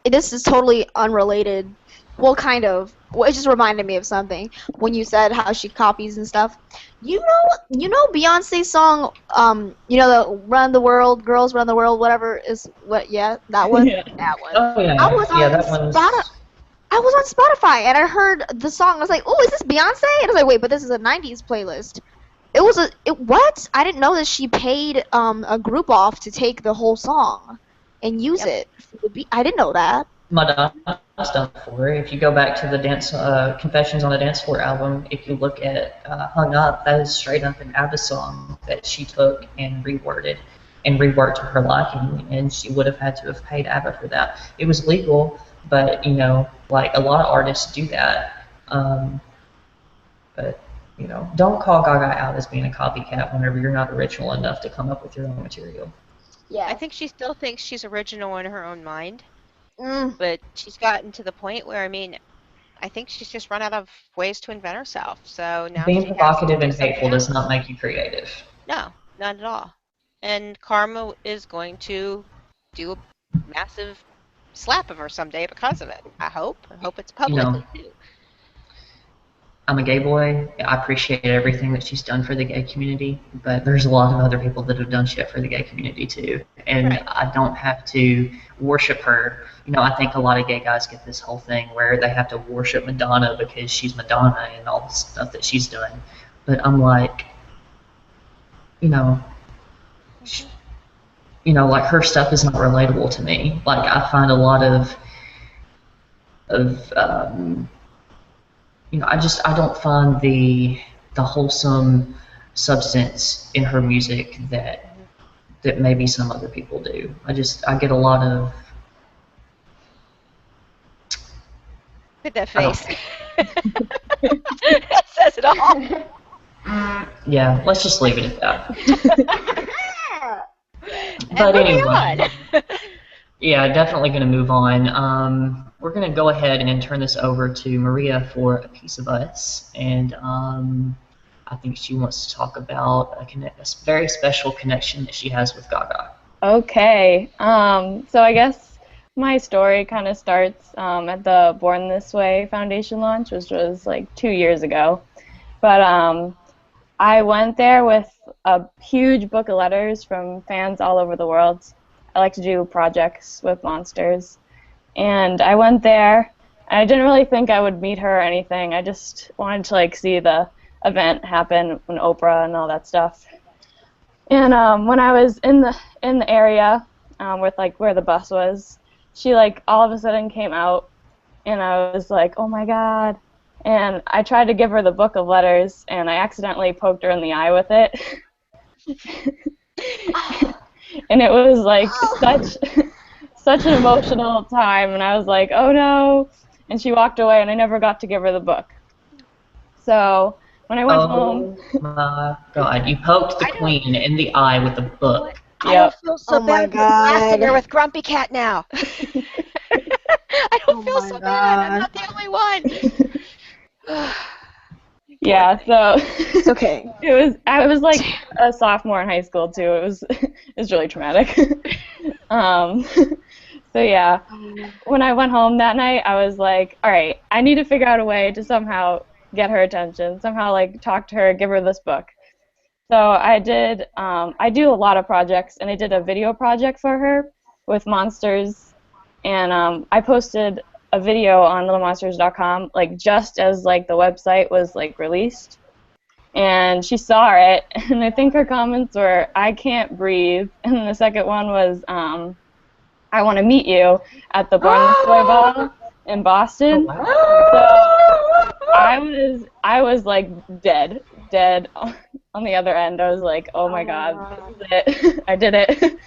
this is totally unrelated. Well, kind of. Well, it just reminded me of something when you said how she copies and stuff. You know Beyonce's song, the Run the World, Girls Run the World, whatever is, that one? Yeah. That one. Oh, yeah. I was on Spotify, and I heard the song. I was like, oh, is this Beyonce? And I was like, wait, but this is a 90s playlist. What? I didn't know that she paid a group off to take the whole song and use it. I didn't know that. Madonna's done before. If you go back to the dance Confessions on the Dance Floor album, if you look at Hung Up, that is straight up an ABBA song that she took and reworded and reworked to her liking, and she would have had to have paid ABBA for that. It was legal, but like a lot of artists do that. But don't call Gaga out as being a copycat whenever you're not original enough to come up with your own material. Yeah. I think she still thinks she's original in her own mind. But she's gotten to the point where, I think she's just run out of ways to invent herself. So now being provocative and hateful does not make you creative. No, not at all. And karma is going to do a massive slap of her someday because of it. I hope it's publicly too. I'm a gay boy. I appreciate everything that she's done for the gay community, but there's a lot of other people that have done shit for the gay community too. And I don't have to worship her. I think a lot of gay guys get this whole thing where they have to worship Madonna because she's Madonna and all the stuff that she's done. But I'm like, like her stuff is not relatable to me. Like I find a lot of I don't find the wholesome substance in her music that maybe some other people do. I get a lot of. Look at that face. That says it all. Yeah, let's just leave it at that. But anyway, yeah, definitely going to move on. We're going to go ahead and turn this over to Maria for A Piece of Us, and I think she wants to talk about a very special connection that she has with Gaga. Okay, so I guess my story kind of starts at the Born This Way Foundation launch, which was like 2 years ago. But I went there with a huge book of letters from fans all over the world. I like to do projects with monsters. And I went there, and I didn't really think I would meet her or anything. I just wanted to like see the event happen when Oprah and all that stuff. And when I was in the area with like where the bus was, she like all of a sudden came out, and I was like, oh my God. And I tried to give her the book of letters, and I accidentally poked her in the eye with it. And it was like such an emotional time, and I was like, oh no. And she walked away, and I never got to give her the book. So when I went home... Oh my God, you poked the queen in the eye with a book. I don't feel so Oh my bad for blasting God. her with Grumpy Cat now. I don't feel so bad. I'm not the only one. Yeah, so It's okay. I was like a sophomore in high school too. It was really traumatic. So yeah, when I went home that night, I was like, all right, I need to figure out a way to somehow get her attention, somehow like talk to her, give her this book. So I did. I do a lot of projects, and I did a video project for her with monsters, and I posted a video on littlemonsters.com like just as like the website was like released, and she saw it, and I think her comments were, I can't breathe, and the second one was I want to meet you at the Born This Way ball in Boston. Oh, wow. So I was like dead on the other end. I was like, oh my God, this is it. I did it.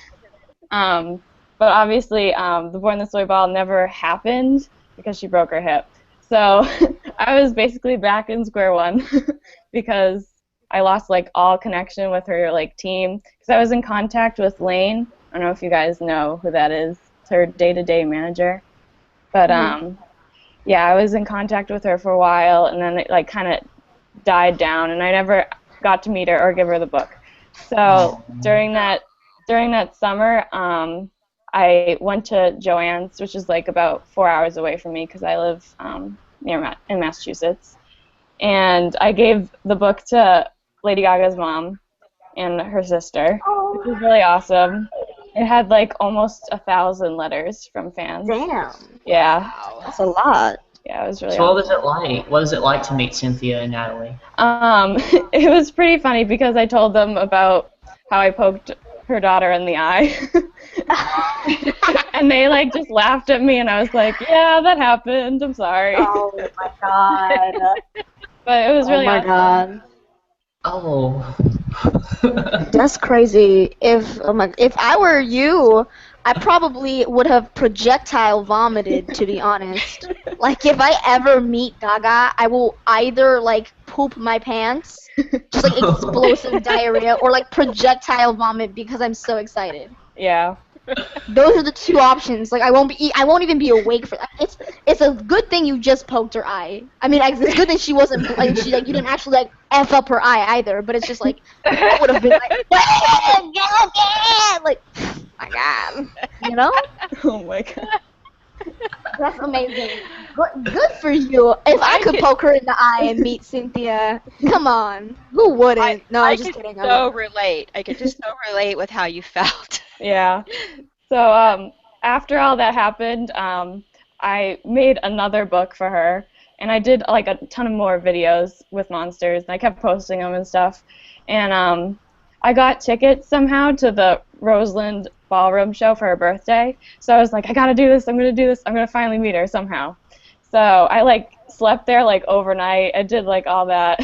But obviously, the Born This Way ball never happened because she broke her hip. So I was basically back in square one because I lost like all connection with her like team. Because I was in contact with Lane. I don't know if you guys know who that is. It's her day-to-day manager. But yeah, I was in contact with her for a while, and then it like kind of died down, and I never got to meet her or give her the book. So during that summer, I went to Joann's, which is like about 4 hours away from me because I live in Massachusetts. And I gave the book to Lady Gaga's mom and her sister, which was really awesome. It had like almost 1,000 letters from fans. Damn. Yeah. That's a lot. Yeah, it was really So awesome. what was it like? What is it like to meet Cynthia and Natalie? It was pretty funny because I told them about how I poked her daughter in the eye. And they like just laughed at me, and I was like, yeah, that happened. I'm sorry. Oh my God. But it was really Oh my awesome. God. Oh. That's crazy. If I were you, I probably would have projectile vomited, to be honest. Like, if I ever meet Gaga, I will either like poop my pants, just like explosive diarrhea, or like projectile vomit because I'm so excited. Yeah. Those are the two options. Like, I won't even be awake for that. It's a good thing you just poked her eye. I mean, it's good that she wasn't like you didn't actually like f up her eye either. But it's just like I would have been like, my God, you know? Oh my God. That's amazing. Good for you. If I could poke her in the eye and meet Cynthia, come on, who wouldn't? No, I I'm just could kidding. so relate. I could just so relate with how you felt. Yeah. So after all that happened, I made another book for her, and I did like a ton of more videos with monsters, and I kept posting them and stuff. And I got tickets somehow to the Roseland Ballroom show for her birthday. So I was like, I gotta do this. I'm gonna finally meet her somehow. So I like slept there like overnight. I did like all that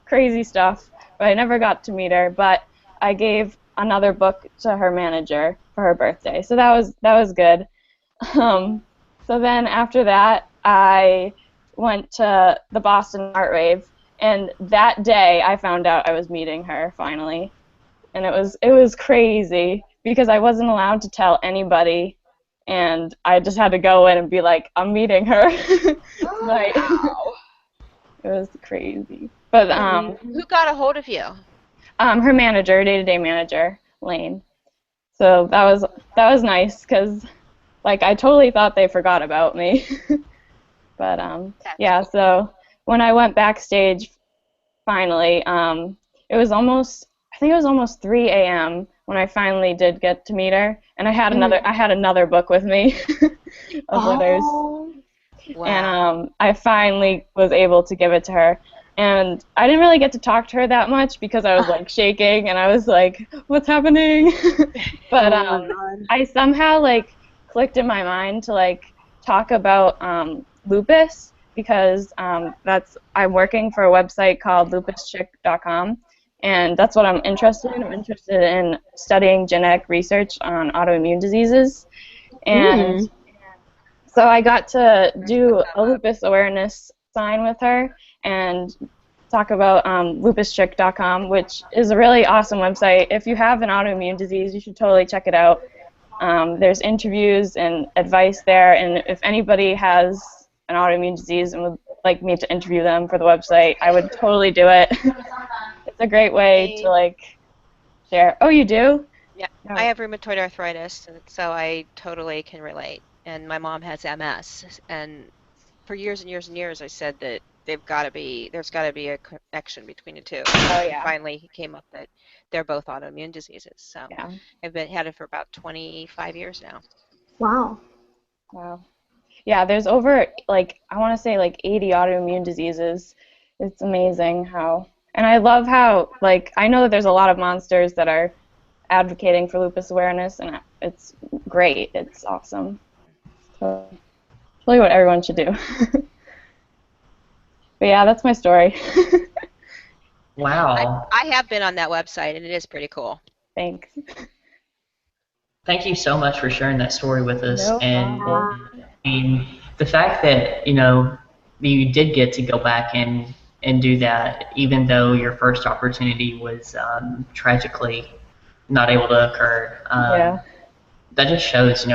crazy stuff, but I never got to meet her. But I gave another book to her manager for her birthday. So that was good. So then after that, I went to the Boston Art Rave, and that day I found out I was meeting her finally, and it was crazy because I wasn't allowed to tell anybody, and I just had to go in and be like, I'm meeting her. Like, it was crazy. But Who got a hold of you? her manager, day-to-day manager, Lane. So that was nice because like I totally thought they forgot about me. But yeah, so when I went backstage finally. It was almost, I think it was almost 3 a.m. when I finally did get to meet her, and I had another book with me of letters, Oh. Wow. and I finally was able to give it to her. And I didn't really get to talk to her that much because I was like shaking and I was like, "What's happening?" But Oh my God. I somehow like clicked in my mind to like talk about lupus because I'm working for a website called lupuschick.com, and that's what I'm interested in. I'm interested in studying genetic research on autoimmune diseases, and Mm. so I got to do a lupus awareness sign with her and talk about lupuschick.com, which is a really awesome website. If you have an autoimmune disease, you should totally check it out. There's interviews and advice there, and if anybody has an autoimmune disease and would like me to interview them for the website, I would totally do it. It's a great way to like share. Oh, you do? Yeah, No. I have rheumatoid arthritis, and so I totally can relate. And my mom has MS, and for years and years and years, I said that there's got to be a connection between the two. Oh And yeah. finally, he came up that they're both autoimmune diseases. So Yeah. I've had it for about 25 years now. Wow. Wow. Yeah, there's over like I want to say like 80 autoimmune diseases. It's amazing how, and I love how like I know that there's a lot of monsters that are advocating for lupus awareness, and it's great. It's awesome. So, really what everyone should do. But yeah, that's my story. Wow. I have been on that website, and it is pretty cool. Thanks. Thank you so much for sharing that story with us. No And problem. I mean, the fact that, you did get to go back and do that, even though your first opportunity was tragically not able to occur, Yeah. that just shows,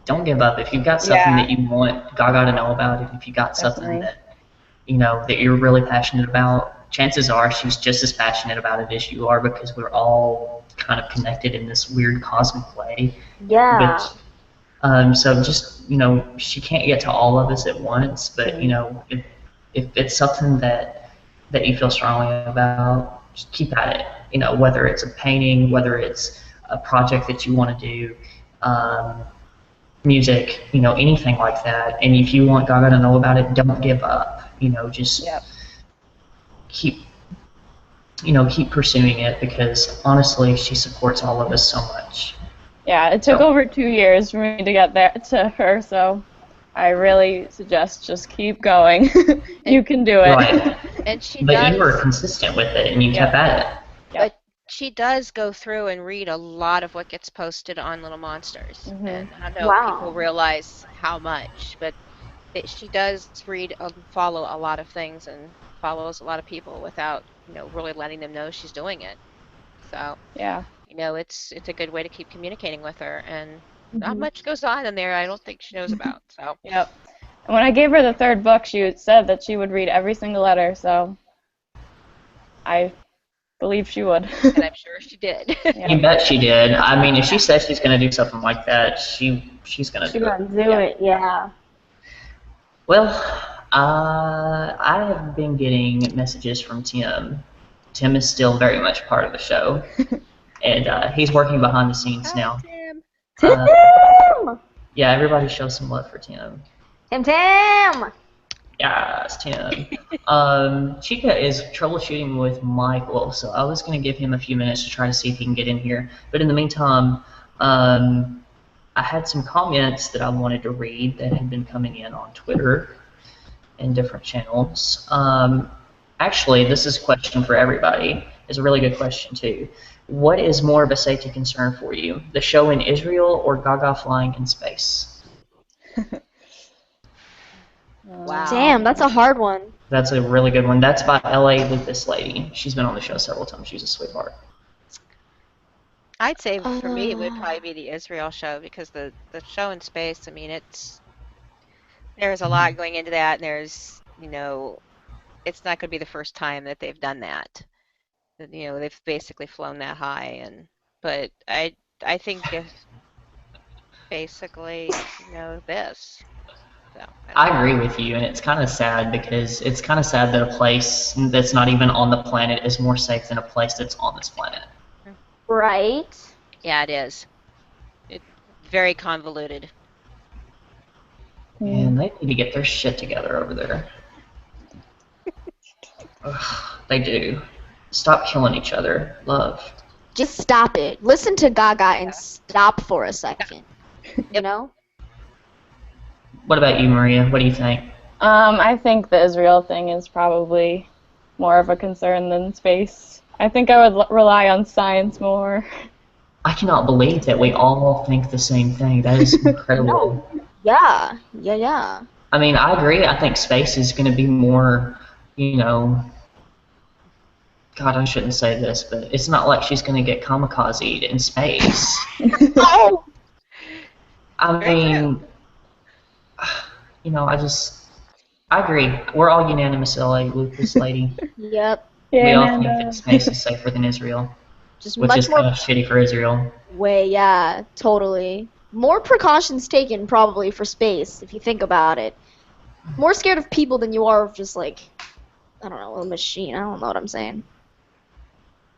don't give up. If you've got something Yeah. that you want Gaga to know about, if you got something Definitely. that you're really passionate about, chances are she's just as passionate about it as you are, because we're all kind of connected in this weird cosmic way. Yeah. So just, she can't get to all of us at once, but, if it's something that you feel strongly about, just keep at it. Whether it's a painting, whether it's a project that you want to do, music, anything like that. And if you want Gaga to know about it, don't give up. Just Yep. keep pursuing it, because honestly, she supports all of us so much. Yeah, it took over 2 years for me to get there to her, so I really suggest just keep going. You can do it. Right. And she But does. you were consistent with it, and you kept at it. But she does go through and read a lot of what gets posted on Little Monsters. Mhm. And I don't know if people Wow. realize how much, but she does read and follow a lot of things and follows a lot of people without, really letting them know she's doing it. So, Yeah. it's a good way to keep communicating with her. And not much goes on in there I don't think she knows about. So, Yep. And when I gave her the third book, she said that she would read every single letter, so I believe she would. and I'm sure she did. You bet she did. I mean, if she says she's going to do something like that, she's going to She's do gonna it. do it. Yeah. Well, I have been getting messages from Tim. Tim is still very much part of the show, and he's working behind the scenes now. Tim. Tim. Yeah, everybody show some love for Tim. Tim. Yes, Tim. Chica is troubleshooting with Michael, so I was going to give him a few minutes to try to see if he can get in here. But in the meantime, I had some comments that I wanted to read that had been coming in on Twitter and different channels. Actually, this is a question for everybody. It's a really good question, too. What is more of a safety concern for you, the show in Israel or Gaga flying in space? Wow. Damn, that's a hard one. That's a really good one. That's by LA Lupus Lady. She's been on the show several times. She's a sweetheart. I'd say for me it would probably be the Israel show, because the show in space, I mean, there's a lot going into that, and there's, it's not going to be the first time that they've done that. They've basically flown that high, but I think if basically, this, So, I agree with you, and it's kind of sad because it's kind of sad that a place that's not even on the planet is more safe than a place that's on this planet. Right? yeah, it is. It's very convoluted. And they need to get their shit together over there. Ugh, they do. Stop killing each other. Love. Just stop it. Listen to Gaga and stop for a second. You know? What about you, Maria? What do you think? I think the Israel thing is probably more of a concern than space. I think I would rely on science more. I cannot believe that we all think the same thing. That is incredible. Yeah. I mean, I agree. I think space is going to be more, God, I shouldn't say this, but it's not like she's going to get kamikazed in space. Oh! I mean, I agree. We're all unanimous, with this lady. Yep. We all think that space is safer than Israel, Just which much is more kind of shitty for Israel. yeah, totally. More precautions taken probably for space, if you think about it. More scared of people than you are of just like, I don't know, a machine. I don't know what I'm saying.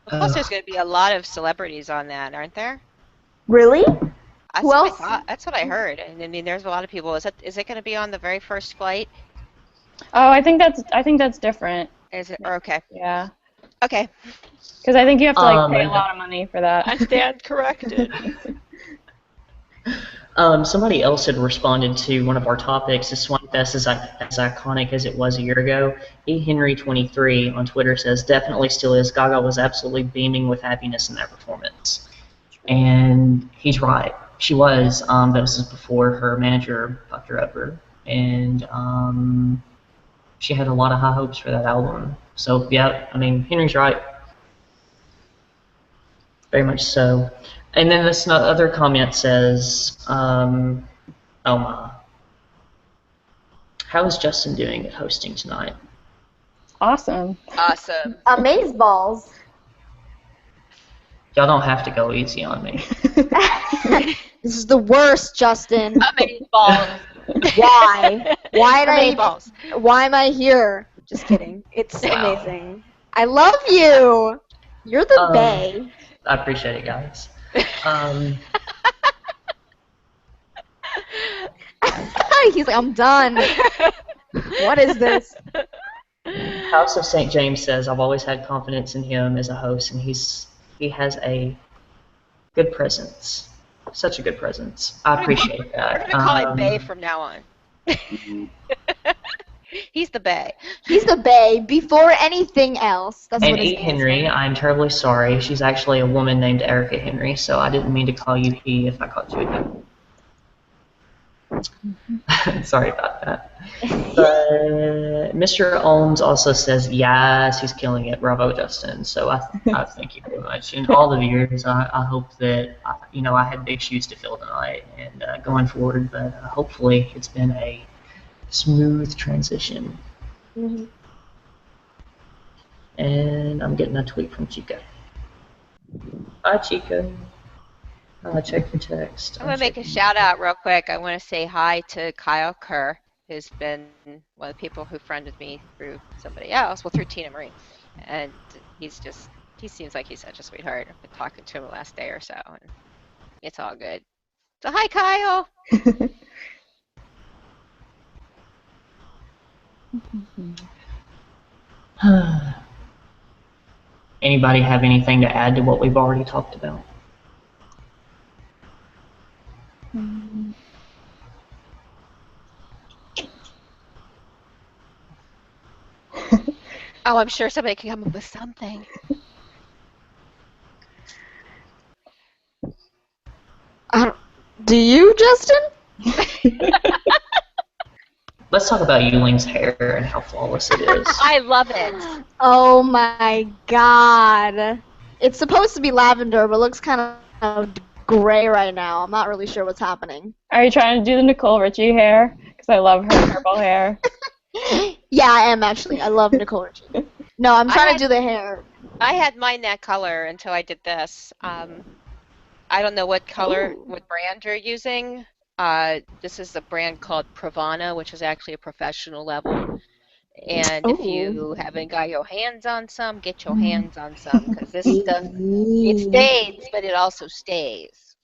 Plus, there's going to be a lot of celebrities on that, aren't there? Really? That's Who what I else? thought. That's what I heard. And I mean, there's a lot of people. Is it going to be on the very first flight? Oh, I think that's different. Is it? Or okay. Yeah. Okay. Because I think you have to pay a lot of money for that. I stand corrected. Somebody else had responded to one of our topics. Is Swinefest as iconic as it was a year ago? eHenry23 on Twitter says, definitely still is. Gaga was absolutely beaming with happiness in that performance. And he's right. She was. This is before her manager fucked her over. And she had a lot of high hopes for that album. So, yeah, I mean, Henry's right. Very much so. And then this other comment says, oh my. How is Justin doing at hosting tonight? Awesome. Awesome. Amazeballs. Y'all don't have to go easy on me. This is the worst, Justin. Amazeballs. Why? Amazeballs. Why am I here? Just kidding. It's amazing. I love you. You're the bae. I appreciate it, guys. He's like, I'm done. What is this? House of St. James says, I've always had confidence in him as a host, and he has a good presence. Such a good presence. I appreciate that. We're going to call him Bae from now on. He's the Bae. He's the bae before anything else. That's And what his E. name Henry, is. I'm terribly sorry. She's actually a woman named Erica Henry, so I didn't mean to call you he if I called you he. Sorry about that. But Mr. Ohms also says, yes, he's killing it. Bravo, Justin. So I thank you very much. In all the viewers, I hope that, I had big shoes to fill tonight and going forward, but hopefully it's been a smooth transition. Mm-hmm. And I'm getting a tweet from Chica. Hi, Chica. Check your text. I'm going to make a shout out real quick. I want to say hi to Kyle Kerr, who's been one of the people who friended me through somebody else, through Tina Marie. And he seems like he's such a sweetheart. I've been talking to him the last day or so, and it's all good. So hi, Kyle. Anybody have anything to add to what we've already talked about? Oh, I'm sure somebody can come up with something. Do you, Justin? Let's talk about Yuling's hair and how flawless it is. I love it. Oh my god. It's supposed to be lavender, but looks kind of gray right now. I'm not really sure what's happening. Are you trying to do the Nicole Richie hair? Because I love her purple hair. Yeah, I am actually. I love Nicole Richie. No, I'm trying to do the hair. I had mine that color until I did this. I don't know what color, what brand you're using. This is a brand called Pravana, which is actually a professional level. And if you haven't got your hands on some, get your hands on some, because this stuff, it stains, but it also stays.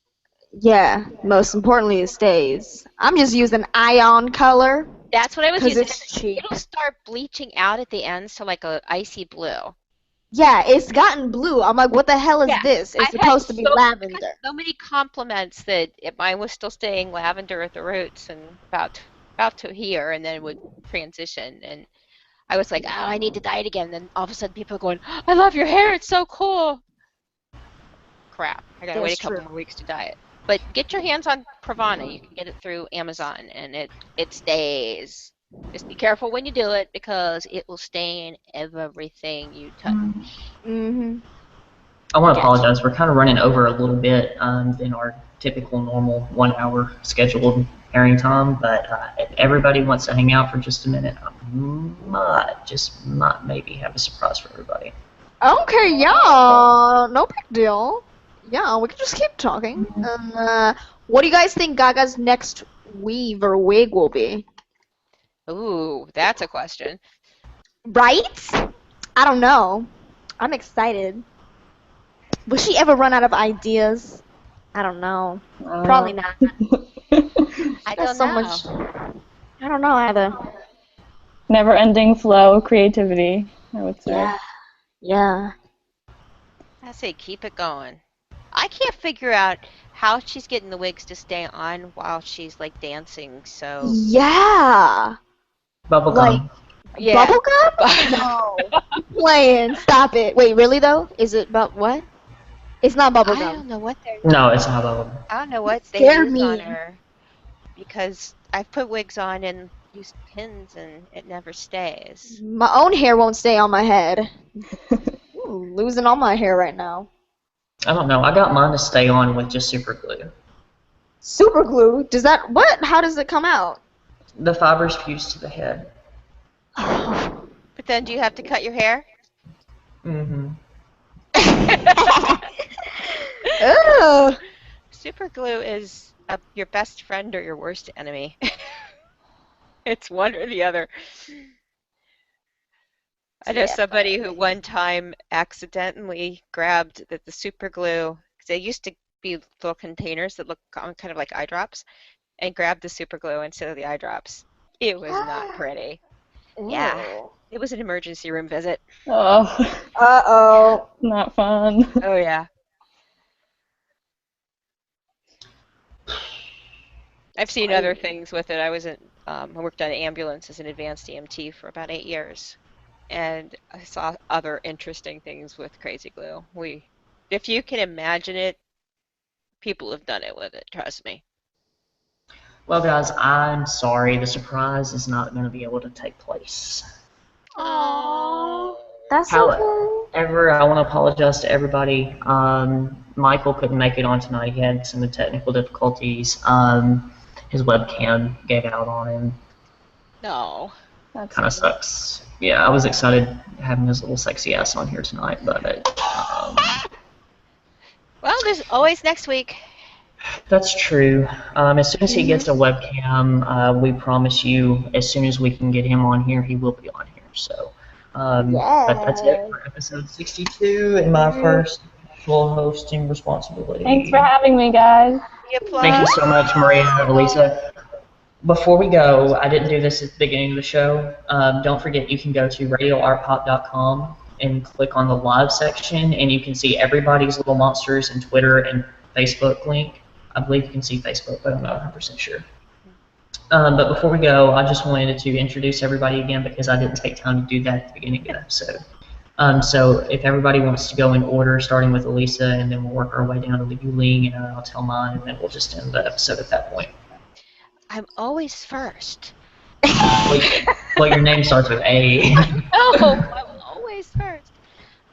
Yeah, most importantly, it stays. I'm just using ion color That's what I was because using. it's cheap. It'll start bleaching out at the ends to like a icy blue. Yeah, it's gotten blue. I'm like, what the hell is Yeah, this? It's I've supposed to be I've lavender. had so many compliments that mine was still staying lavender at the roots and about to here, and then would transition. And I was like, oh, I need to dye it again. And then all of a sudden, people are going, I love your hair. It's so cool. Crap, I gotta wait That's a couple true. more weeks to dye it. But get your hands on Pravana. You can get it through Amazon, and it stays. Just be careful when you do it because it will stain everything you touch. Mm-hmm. I want to Gotcha. apologize. We're kind of running over a little bit than our typical normal 1 hour scheduled airing time, but if everybody wants to hang out for just a minute, I might maybe have a surprise for everybody. Okay, yeah, no big deal. Yeah, we can just keep talking. What do you guys think Gaga's next weave or wig will be? Ooh, that's a question. Right? I don't know. I'm excited. Will she ever run out of ideas? I don't know. Probably not. I There's don't so know. much. I don't know either. Never-ending flow of creativity, I would say. Yeah. Yeah. I say keep it going. I can't figure out how she's getting the wigs to stay on while she's like dancing. So Yeah. Bubblegum. Like yeah. bubblegum? No. You're playing. Stop it. Wait, really though? Is it what? It's not I bubblegum. don't know what they're. No, it's not bubblegum. I don't know what they Scared use on me. her because I've put wigs on and used pins and it never stays. My own hair won't stay on my head. Ooh, losing all my hair right now. I don't know. I got mine to stay on with just super glue. Super glue? Does that what? How does it come out? The fibers fuse to the head. But then do you have to cut your hair? Mm-hmm. Ugh. Super glue is your best friend or your worst enemy. It's one or the other. I know somebody who one time accidentally grabbed the super glue, because they used to be little containers that look kind of like eye drops, and grabbed the super glue instead of the eye drops. It was not pretty. Yeah, it was an emergency room visit. Oh, Uh-oh. not fun. Oh yeah. I've seen other things with it. I worked on an ambulance as an advanced EMT for about 8 years, and I saw other interesting things with crazy glue. If you can imagine it, people have done it with it. Trust me. Well, guys, I'm sorry. The surprise is not going to be able to take place. Aww. That's okay. However, I want to apologize to everybody. Michael couldn't make it on tonight. He had some technical difficulties. His webcam gave out on him. No. Kind of sucks. Yeah, I was excited having his little sexy ass on here tonight, but Well, there's always next week. that's true. As soon as he gets a webcam, we promise you, as soon as we can get him on here, he will be on here. So, but that's it for episode 62 and my first actual hosting responsibility. Thanks for having me, guys. Thank you so much, Maria and Elisa. Before we go, I didn't do this at the beginning of the show. Don't forget you can go to RadioARTPOP.com and click on the live section, and you can see everybody's little monsters and Twitter and Facebook link. I believe you can see Facebook, but I'm not 100% sure. But before we go, I just wanted to introduce everybody again because I didn't take time to do that at the beginning of the episode. So if everybody wants to go in order, starting with Elisa, and then we'll work our way down to Yuling, and I'll tell mine, and then we'll just end the episode at that point. I'm always first. Well, your name starts with A. Oh, I'm always first.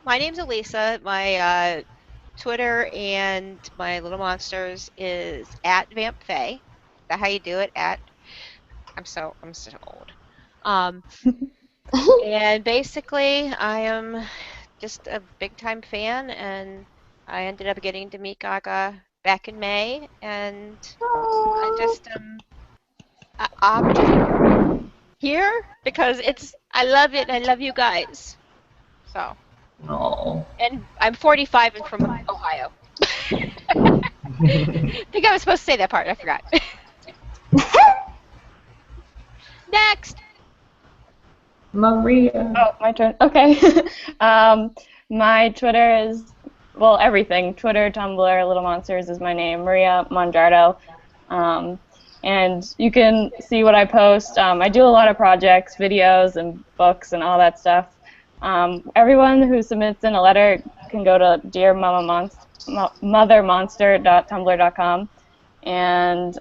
My name's Elisa. My Twitter and my little monsters is @VampFay. Is that how you do it? I'm so old. And basically, I am just a big time fan, and I ended up getting to meet Gaga back in May, and I just I'm just here because I love it. And I love you guys. So, Oh. and I'm 45 and from Ohio. I think I was supposed to say that part. I forgot. Next. Maria. Oh, my turn. Okay. My Twitter is, well, everything. Twitter, Tumblr, Little Monsters is my name. Maria Monjardo. And you can see what I post. I do a lot of projects, videos, and books, and all that stuff. Everyone who submits in a letter can go to dearmothermonster.tumblr.com. And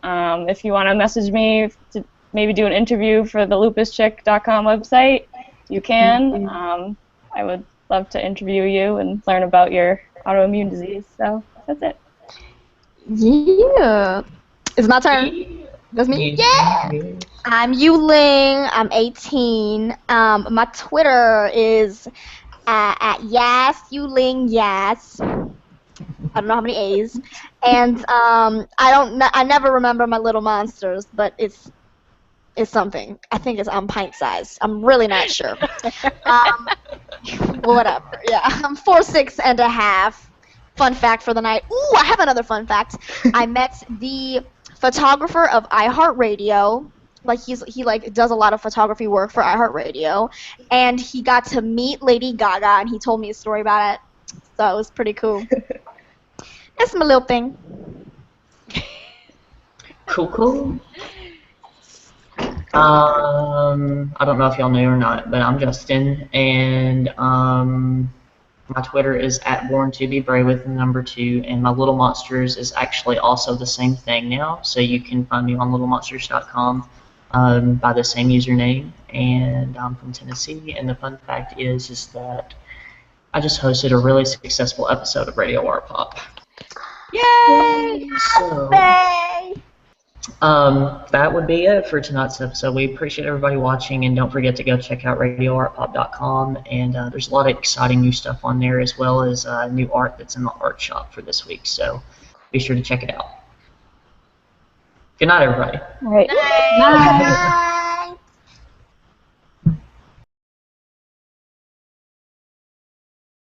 if you want to message me to maybe do an interview for the lupuscheck.com website, you can. I would love to interview you and learn about your autoimmune disease. So that's it. Yeah. It's my turn. That's me? Yeah! I'm Yuling. I'm 18. My Twitter is at yes, Yuling, yes. I don't know how many A's. And I never remember my little monsters, but it's something. I think I'm pint sized. I'm really not sure. Whatever. Yeah, I'm 4'6½". Fun fact for the night. Ooh, I have another fun fact. I met the photographer of iHeartRadio. He does a lot of photography work for iHeartRadio, and he got to meet Lady Gaga, and he told me a story about it. So it was pretty cool. That's my little thing. Cool. I don't know if y'all knew or not, but I'm Justin, and my Twitter is @born2bebrave with the number 2, and my Little Monsters is actually also the same thing now, so you can find me on littlemonsters.com by the same username, and I'm from Tennessee, and the fun fact is that I just hosted a really successful episode of Radio Artpop. Yay! So, that would be it for tonight's episode. We appreciate everybody watching, and don't forget to go check out RadioARTPOP.com, and there's a lot of exciting new stuff on there, as well as new art that's in the art shop for this week, so be sure to check it out. Good night, everybody. All right. Night. Bye.